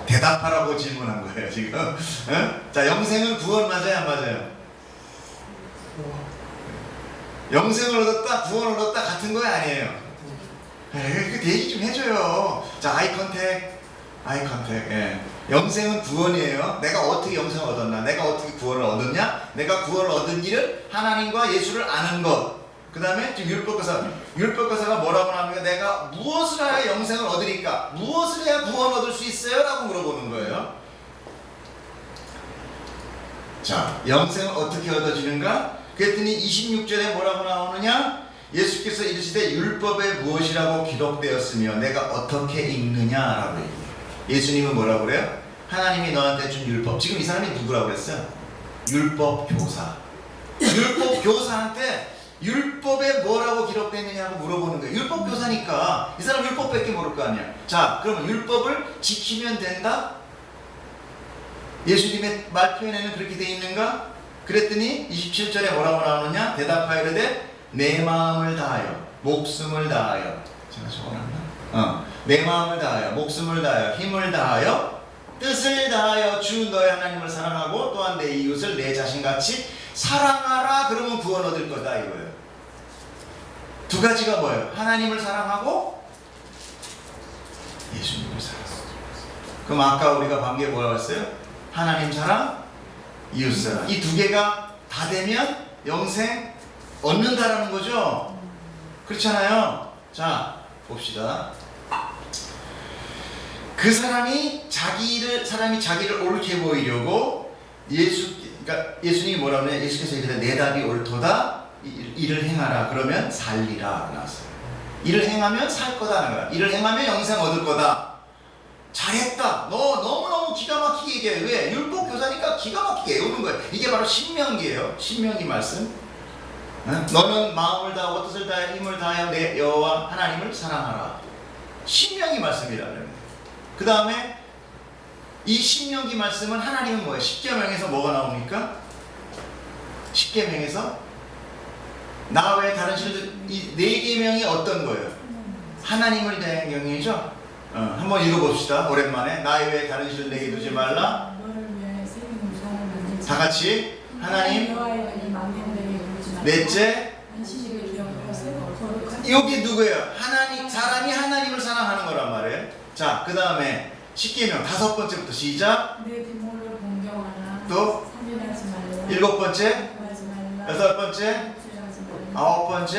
대답하라고 질문한 거예요 지금. 응? 자, 영생은 구원 맞아요, 안 맞아요? 영생을 얻었다, 구원을 얻었다 같은 거 아니에요? 그 얘기 좀 해줘요. 자, 아이 컨택. 예. 영생은 구원이에요. 내가 어떻게 영생을 얻었나? 내가 어떻게 구원을 얻었냐? 내가 구원을 얻은 길은 하나님과 예수를 아는 것. 그 다음에 지금 율법교사가 뭐라고 합니까? 내가 무엇을 해야 영생을 얻으리까? 무엇을 해야 구원을 얻을 수 있어요? 라고 물어보는 거예요. 자, 영생을 어떻게 얻어지는가? 그랬더니 26절에 뭐라고 나오느냐? 예수께서 이르시되 율법에 무엇이라고 기록되었으며 내가 어떻게 읽느냐라고 얘기해요. 예수님은 뭐라고 그래요? 하나님이 너한테 준 율법. 지금 이 사람이 누구라고 그랬어요? 율법교사. 율법교사한테 율법에 뭐라고 기록되느냐고 물어보는 거예요. 율법교사니까 이 사람 율법밖에 모를 거 아니야. 자, 그러면 율법을 지키면 된다? 예수님의 말 표현에는 그렇게 돼 있는가? 그랬더니 27절에 뭐라고 나오느냐? 대답하여 이르되 내 마음을 다하여 목숨을 다하여, 제가 적어놨나? 내 마음을 다하여 목숨을 다하여 힘을 다하여 뜻을 다하여 주 너의 하나님을 사랑하고 또한 내 이웃을 내 자신같이 사랑하라. 그러면 구원 얻을 거다 이거예요. 두 가지가 뭐예요? 하나님을 사랑하고 예수님을 사랑하고. 그럼 아까 우리가 관계 뭐라고 했어요? 하나님 사랑, 이웃 사랑. 이 두 개가 다 되면 영생 얻는다라는 거죠. 그렇잖아요. 자, 봅시다. 그 사람이 자기를 옳게 보이려고 그러니까 예수님이 뭐라고 하냐? 예수께서 이르되 내 답이 옳도다. 이를 행하라. 그러면 살리라 나왔어요. 이를 행하면 살 거다는 거야. 이를 행하면 영생 얻을 거다. 잘했다. 너 너무너무 기가 막히게 얘기해. 왜? 율법 교사니까 기가 막히게 외우는 거예요. 이게 바로 신명기예요. 신명기 말씀. 너는 마음을 다하고 뜻을 다하여 힘을 다하여 내 여호와 하나님을 사랑하라. 신명기 말씀이라는. 그 다음에 이 신명기 말씀은 하나님은 뭐예요? 십계명에서 뭐가 나옵니까? 십계명에서 나 외에 다른 신들 이 네 계명이 어떤 거예요? 하나님을 대한 경영이죠. 한번 읽어봅시다. 오랜만에. 나 외에 다른 신을 내게 두지 말라. 다 같이 하나님 넷째 여기 누구예요? 사람이 하나님을 사랑하는 거란 말이에요. 자, 그 다음에 십계명 5번째부터 시작. 내 부모를 공경하라. 또 7번째, 8번째, 9번째,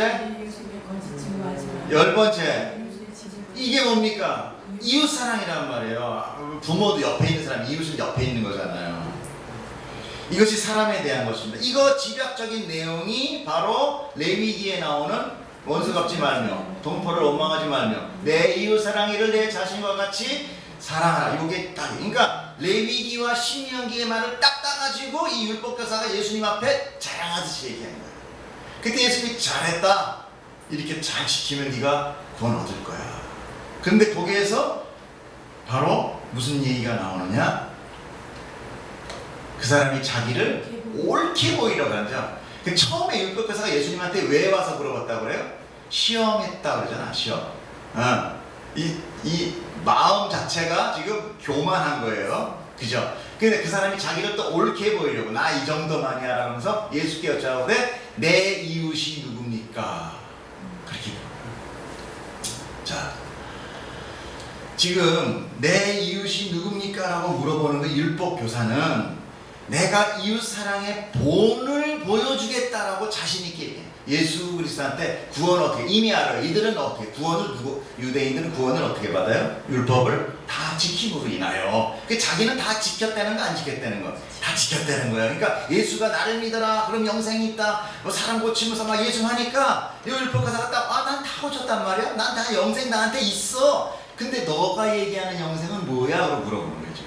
10번째. 이게 뭡니까? 이웃사랑이란 말이에요. 부모도 옆에 있는 사람, 이웃은 옆에 있는 거잖아요. 이것이 사람에 대한 것입니다. 이거 집약적인 내용이 바로 레위기에 나오는 원수 갚지 말며 동포를 원망하지 말며 내 이웃 사랑이를 내 자신과 같이 사랑하라. 이게 딱, 그러니까 레위기와 신명기의 말을 딱 따가지고 이 율법교사가 예수님 앞에 자랑하듯이 얘기한 거예요. 그때 예수님이 잘했다, 이렇게 잘 지키면 네가 구원 얻을 거야. 근데 거기에서 바로 무슨 얘기가 나오느냐? 그 사람이 자기를 옳게 보이려고 하죠. 그 처음에 율법교사가 예수님한테 왜 와서 물어봤다고 그래요? 시험했다 그러잖아. 시험. 이 마음 자체가 지금 교만한 거예요. 그죠? 근데 그 사람이 자기를 또 옳게 보이려고, 나 이 정도만이야 라면서 예수께 여쭤보되 내 이웃이 누굽니까? 그렇게. 자, 지금 내 이웃이 누굽니까? 라고 물어보는 그 율법교사는 내가 이웃 사랑의 본을 보여주겠다라고 자신 있게 얘기해요. 예수 그리스도한테 구원 어떻게, 이미 알아요. 이들은 어떻게 구원을, 누구 유대인들은 구원을 어떻게 받아요? 율법을 다 지킴으로 인하여. 그 자기는 다 지켰다는 거 안 지켰다는 거? 다 지켰다는 거예요. 그러니까 예수가 나를 믿어라, 그럼 영생이 있다, 뭐 사람 고치면서 막 예수 하니까 율법가사가 딱, 난 다 고쳤단 말이야, 난 다 영생 나한테 있어. 근데 너가 얘기하는 영생은 뭐야? 라고 물어보는 거죠.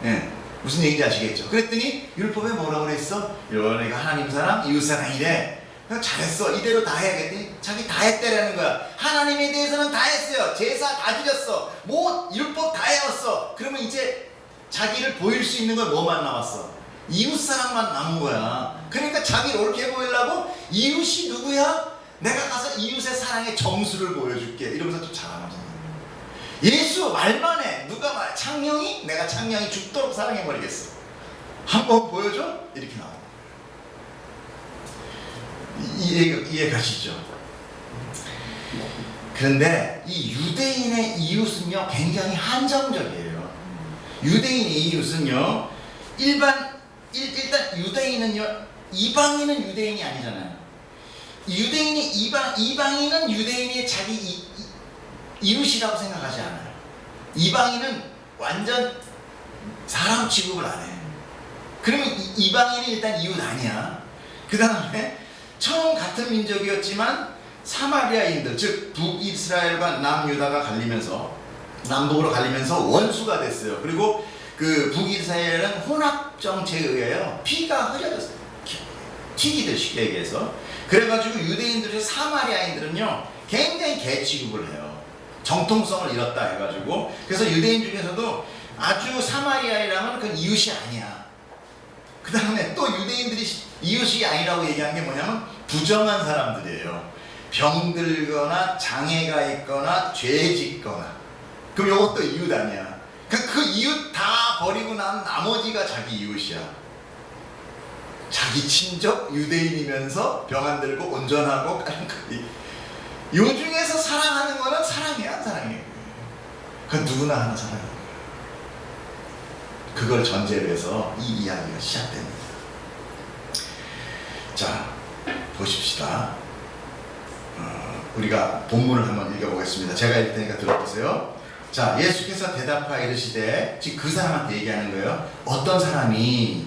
예. 무슨 얘기인지 아시겠죠? 그랬더니 율법에 뭐라고 그랬어? 내가 하나님 사랑, 이웃 사랑이래. 잘했어. 이대로 다 해야겠더니 자기 다 했대라는 거야. 하나님에 대해서는 다 했어요. 제사 다 드렸어. 뭐 율법 다 해왔어. 그러면 이제 자기를 보일 수 있는 건 뭐만 남았어? 이웃 사랑만 남은 거야. 그러니까 자기를 옳게 보이려고 이웃이 누구야? 내가 가서 이웃의 사랑의 정수를 보여줄게. 이러면서 좀 자랑하잖아. 예수 말만 해. 누가 말? 창령이? 내가 창령이 죽도록 사랑해버리겠어. 한번 보여줘? 이렇게 나와. 이해 가시죠? 그런데 이 유대인의 이웃은요, 굉장히 한정적이에요. 유대인의 이웃은요, 일단 유대인은요, 이방인은 유대인이 아니잖아요. 이방인은 유대인이 자기 이웃이라고 생각하지 않아요. 이방인은 완전 사람 취급을 안 해. 그러면 이방인이 일단 이웃 아니야. 그 다음에 처음 같은 민족이었지만 사마리아인들, 즉 북이스라엘과 남유다가 갈리면서, 남북으로 갈리면서 원수가 됐어요. 그리고 그 북이스라엘은 혼합 정체에 의하여 피가 흐려졌어요. 튀기듯 쉽게 얘기해서. 그래가지고 유대인들, 사마리아인들은요 굉장히 개 취급을 해요. 정통성을 잃었다 해가지고. 그래서 유대인 중에서도 아주 사마리아인이라면 그건 이웃이 아니야. 그 다음에 또 유대인들이 이웃이 아니라고 얘기하는 게 뭐냐면 부정한 사람들이에요. 병들거나 장애가 있거나 죄 짓거나. 그럼 이것도 이웃 아니야. 그 이웃 다 버리고 난 나머지가 자기 이웃이야. 자기 친족 유대인이면서 병 안 들고 온전하고 깔끔하게. 요 중에서 사랑하는 거는 사랑이야, 안 사랑이에요. 그건 누구나 하나 사랑하는 거예요. 그걸 전제로 해서 이 이야기가 시작됩니다. 자, 보십시다. 우리가 본문을 한번 읽어보겠습니다. 제가 읽을 테니까 들어보세요. 자, 예수께서 대답하여 이르시되, 즉 그 사람한테 얘기하는 거예요. 어떤 사람이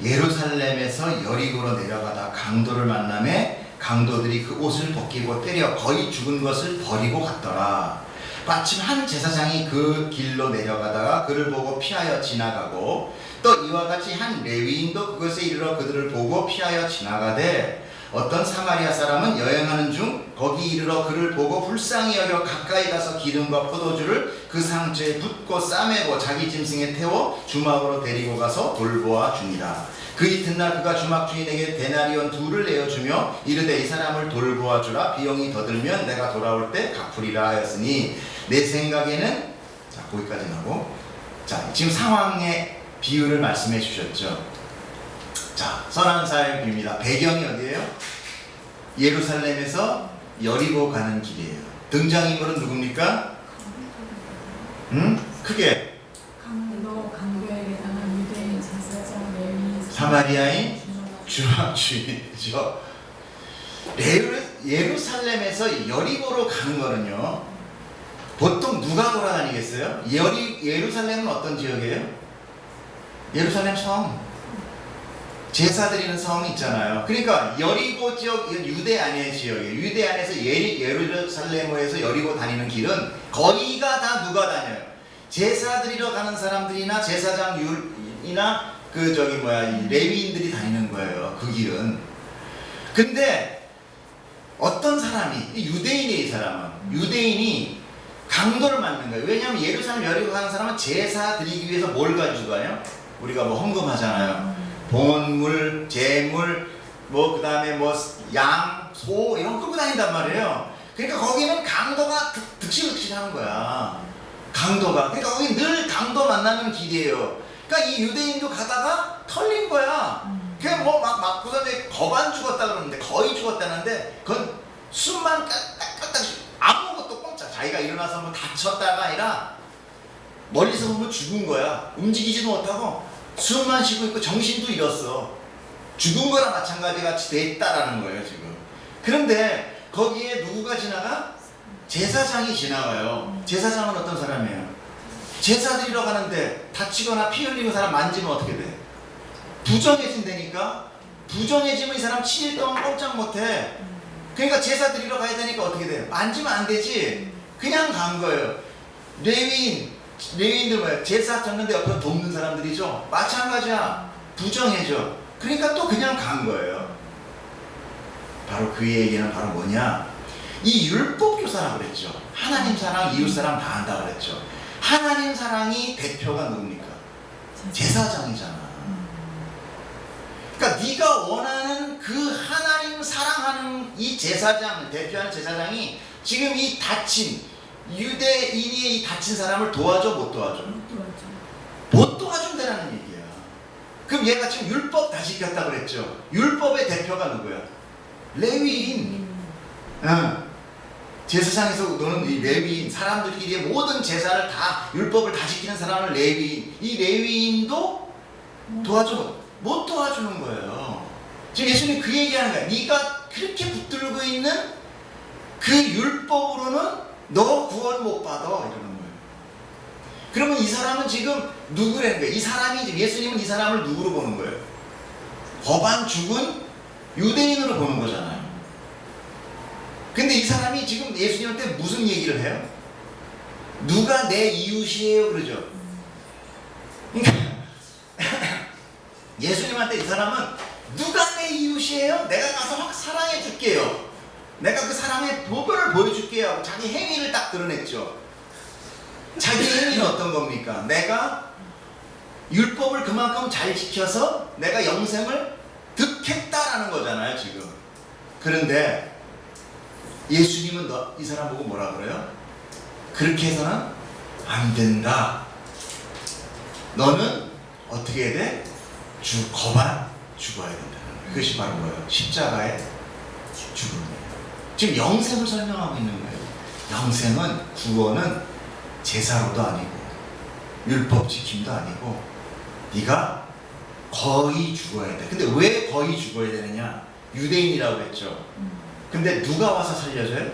예루살렘에서 여리고로 내려가다 강도를 만나매 강도들이 그 옷을 벗기고 때려 거의 죽은 것을 버리고 갔더라. 마침 한 제사장이 그 길로 내려가다가 그를 보고 피하여 지나가고, 또 이와 같이 한 레위인도 그것에 이르러 그들을 보고 피하여 지나가되, 어떤 사마리아 사람은 여행하는 중 거기 이르러 그를 보고 불쌍히 여겨 가까이 가서 기름과 포도주를 그 상처에 붓고 싸매고 자기 짐승에 태워 주막으로 데리고 가서 돌보아 주니라. 그 이튿날 그가 주막 주인에게 데나리온 2를 내어주며 이르되 이 사람을 돌보아 주라. 비용이 더 들면 내가 돌아올 때 갚으리라 하였으니, 내 생각에는, 자, 거기까지 하고, 자, 지금 상황의 비유를 말씀해 주셨죠. 자, 선한 사역입니다. 배경이 어디예요? 예루살렘에서 여리고 가는 길이에요. 등장인물은 누굽니까? 크게. 강도에게 당한 유대인 제사장 레위, 사마리아인 주막 주인이죠. 예루살렘에서 여리고로 가는 거는요, 보통 누가 돌아다니겠어요? 예루살렘은 어떤 지역이에요? 예루살렘 성. 제사 드리는 성이 있잖아요. 그러니까 여리고 지역, 유대 안의 지역이에요. 유대 안에서 예루살렘에서 여리고 다니는 길은 거의가 다 누가 다녀요? 제사 드리러 가는 사람들이나 제사장이나 이 레위인들이 다니는 거예요. 그 길은. 근데 어떤 사람이, 유대인의 이 사람은, 유대인이 강도를 맞는 거예요. 왜냐하면 예루살렘 여리고 가는 사람은 제사 드리기 위해서 뭘 가지고 가요? 우리가 뭐 헌금하잖아요. 봉헌물, 제물, 그 다음에 양, 소 이런 거 끌고 다닌단 말이에요. 그러니까 거기는 강도가 득실득실 하는 거야. 강도가. 그러니까 거기 늘 강도 만나는 길이에요. 그러니까 이 유대인도 가다가 털린 거야. 그냥 그 다음에 거반 죽었다 그러는데, 거의 죽었다는데, 그건 숨만 까딱까딱 아무것도 꼼짝. 자기가 일어나서 다쳤다가 아니라 멀리서 보면 죽은 거야. 움직이지도 못하고 숨만 쉬고 있고 정신도 잃었어. 죽은 거랑 마찬가지 같이 됐다라는 거예요 지금. 그런데 거기에 누구가 지나가? 제사장이 지나가요. 제사장은 어떤 사람이에요? 제사 드리러 가는데 다치거나 피 흘리는 사람 만지면 어떻게 돼? 부정해진다니까. 부정해지면 이 사람 7일 동안 꼼짝 못해. 그러니까 제사 드리러 가야 되니까 어떻게 돼? 만지면 안 되지. 그냥 간 거예요. 레위인들 뭐야? 제사 졌는데 옆에 돕는 사람들이죠. 마찬가지야. 부정해져. 그러니까 또 그냥 간 거예요. 바로 그 얘기는 바로 뭐냐? 이 율법교사라고 그랬죠. 하나님 사랑, 이웃 사랑 다 한다고 그랬죠. 하나님 사랑이 대표가 누굽니까? 제사장이잖아. 그러니까 네가 원하는 그 하나님 사랑하는 이 제사장, 대표하는 제사장이 지금 이 다친 유대인이 이 다친 사람을 도와줘, 못 도와줘? 못 도와준다는 얘기야. 그럼 얘가 지금 율법 다 지켰다 그랬죠. 율법의 대표가 누구야? 레위인. 제사장에서 노는 이 레위인, 사람들끼리의 모든 제사를 다, 율법을 다 지키는 사람을 레위인. 이 레위인도 도와줘, 못 도와주는 거예요. 지금 예수님 그 얘기하는 거야. 네가 그렇게 붙들고 있는 그 율법으로는 너 구원 못 받아, 이러는 거예요. 그러면 이 사람은 지금 누구라는 거예요? 이 사람이 지금, 예수님은 이 사람을 누구로 보는 거예요? 거반 죽은 유대인으로 보는 거잖아요. 근데 이 사람이 지금 예수님한테 무슨 얘기를 해요? 누가 내 이웃이에요? 그러죠. 그러니까 예수님한테 이 사람은 누가 내 이웃이에요? 내가 가서 막 사랑해 줄게요. 내가 그 사랑의 도구를 보여줄게요 하고 자기 행위를 딱 드러냈죠. 자기 행위는 어떤 겁니까? 내가 율법을 그만큼 잘 지켜서 내가 영생을 득했다라는 거잖아요 지금. 그런데 예수님은 이 사람 보고 뭐라 그래요? 그렇게 해서는 안 된다. 너는 어떻게 해야 돼? 거반 죽어야 된다는 거예요. 그것이 바로 뭐예요? 십자가의 죽음이에요. 지금 영생을 설명하고 있는 거예요. 영생은, 구원은 제사로도 아니고 율법 지킴도 아니고 네가 거의 죽어야 돼. 근데 왜 거의 죽어야 되느냐? 유대인이라고 했죠. 근데 누가 와서 살려줘요?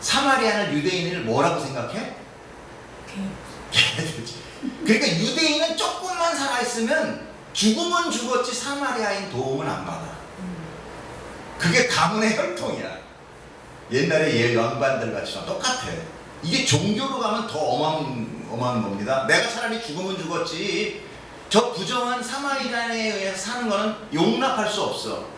사마리아는 유대인을 뭐라고 생각해? 개들지. 그러니까 유대인은 조금만 살아있으면 죽으면 죽었지 사마리아인 도움은 안 받아. 그게 가문의 혈통이야. 옛날에 연반들 같이 똑같아. 이게 종교로 가면 더 어마어마한 겁니다. 내가 차라리 죽으면 죽었지 저 부정한 사마리아인에 의해서 사는 거는 용납할 수 없어.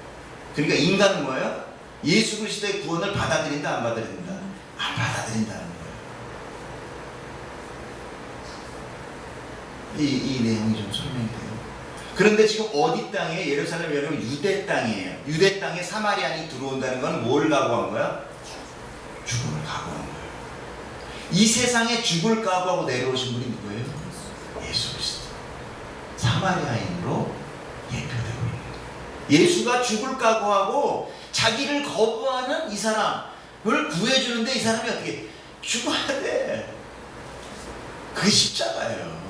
그러니까 인간은 뭐예요? 예수 그리스도의 구원을 받아들인다, 안 받아들인다? 안 받아들인다는 거예요. 이 내용이 좀 설명이 돼요. 그런데 지금 어디 땅이에요? 예루살렘 여러분 유대 땅이에요. 유대 땅에 사마리아인이 들어온다는 건 뭘 각오한 거야? 죽음을 각오한 거예요. 이 세상에 죽을 각오하고 내려오신 분이 누구예요? 예수 그리스도. 사마리아인으로 예표되고 있는 거예요. 예수가 죽을 각오하고 자기를 거부하는 이 사람을 구해주는데 이 사람이 어떻게 죽어야 돼. 그게 십자가예요.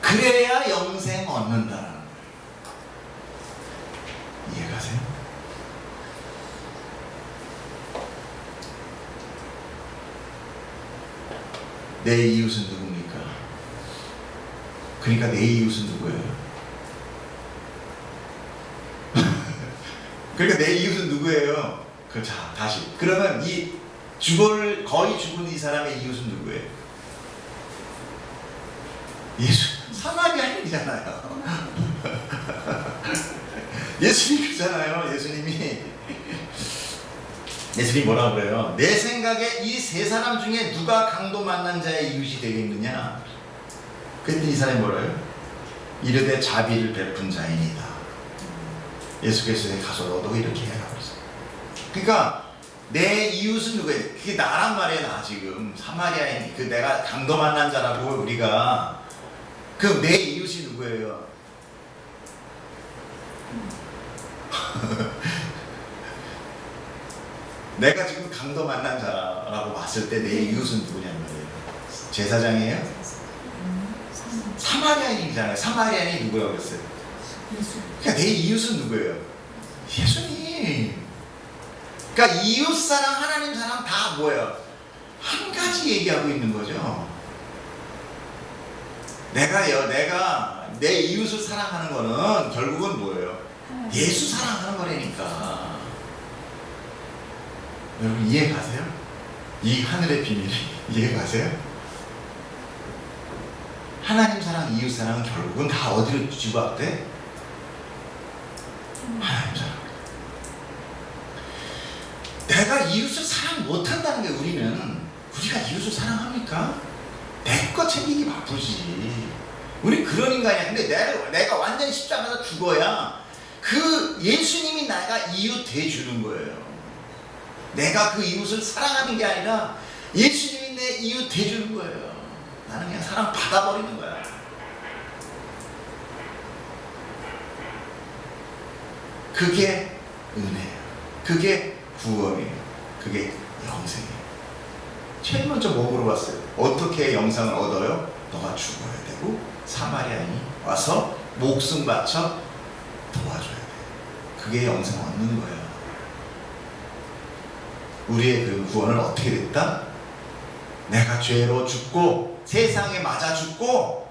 그래야 영생 얻는다는 거예요. 이해가세요? 내 이웃은 누굽니까? 그러니까 내 이웃은 누구예요? 그러니까 내 이웃은 누구예요? 자, 다시. 그러면 이 거의 죽은 이 사람의 이웃은 누구예요? 예수, 사마리아인이잖아요. 예수님이잖아요. 예수님이 뭐라고 그래요? 내 생각에 이 세 사람 중에 누가 강도 만난 자의 이웃이 되겠느냐? 그랬더니 이 사람이 뭐래요? 이르되 자비를 베푼 자이니다. 예수께서 가서 너도 이렇게 해라 그랬어요. 그러니까 내 이웃은 누구예요? 그게 나란 말이에요. 나 지금 사마리아인, 그 내가 강도 만난 자라고 우리가. 그럼 내 이웃이 누구예요? 내가 지금 강도 만난 자라고 봤을 때 내 이웃은 누구냐는 말이에요. 제사장이에요? 사마리아인이잖아요. 사마리아인이 누구라고 그랬어요? 그러니까 내 이웃은 누구예요? 예수님. 그러니까 이웃 사랑, 하나님 사랑 다 뭐예요? 한 가지 얘기하고 있는 거죠. 내가 내 이웃을 사랑하는 거는 결국은 뭐예요? 예수 사랑하는 거라니까. 여러분 이해 가세요? 이 하늘의 비밀이 이해 가세요? 하나님 사랑, 이웃 사랑은 결국은 다 어디로 집합돼? 하나님 사랑. 내가 이웃을 사랑 못한다는 게 우리가 이웃을 사랑합니까? 내 거 챙기기 바쁘지. 우리 그런 인간이야. 근데 내가 완전히 십자가에서 죽어야 그 예수님이 내가 이웃 돼주는 거예요. 내가 그 이웃을 사랑하는 게 아니라 예수님이 내 이웃 돼주는 거예요. 나는 그냥 사랑 받아버리는 거야. 그게 은혜예요. 그게 구원이에요. 그게 영생이에요. 제일 먼저 뭐 물어봤어요? 어떻게 영생을 얻어요? 너가 죽어야 되고 사마리아인이 와서 목숨 바쳐 도와줘야 돼. 그게 영생 얻는 거예요. 우리의 그 구원을 어떻게 됐다? 내가 죄로 죽고 세상에 맞아 죽고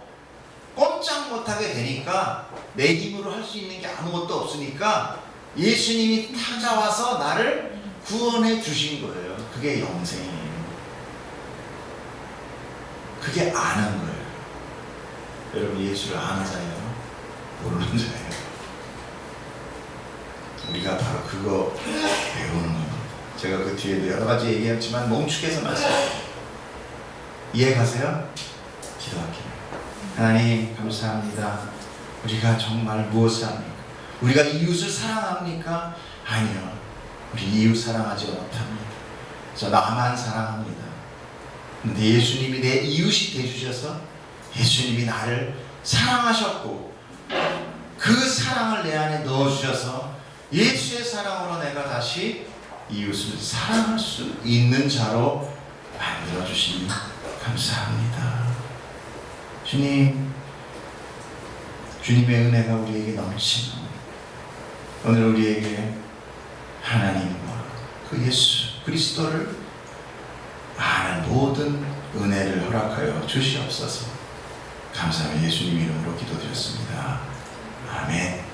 꼼짝 못하게 되니까 내 힘으로 할 수 있는 게 아무것도 없으니까 예수님이 찾아와서 나를 구원해 주신 거예요. 그게 영생이에요. 그게 아는 거예요. 여러분 예수를 아는 자예요? 모르는 자예요? 우리가 바로 그거 배우는 겁니다. 제가 그 뒤에도 여러 가지 얘기했지만 멈추게서 말씀드려요. 이해 가세요? 기도할게요. 하나님 감사합니다. 우리가 정말 무엇을 합니까? 우리가 이웃을 사랑합니까? 아니요. 우리 이웃 사랑하지 못합니다. 저 나만 사랑합니다. 근데 예수님이 내 이웃이 되주셔서 예수님이 나를 사랑하셨고 그 사랑을 내 안에 넣어주셔서 예수의 사랑으로 내가 다시 이웃을 사랑할 수 있는 자로 만들어주시니 감사합니다. 주님, 주님의 은혜가 우리에게 넘치는 오늘 우리에게 하나님과 그 예수 그리스도를 아는 모든 은혜를 허락하여 주시옵소서. 감사하며 예수님 이름으로 기도드렸습니다. 아멘.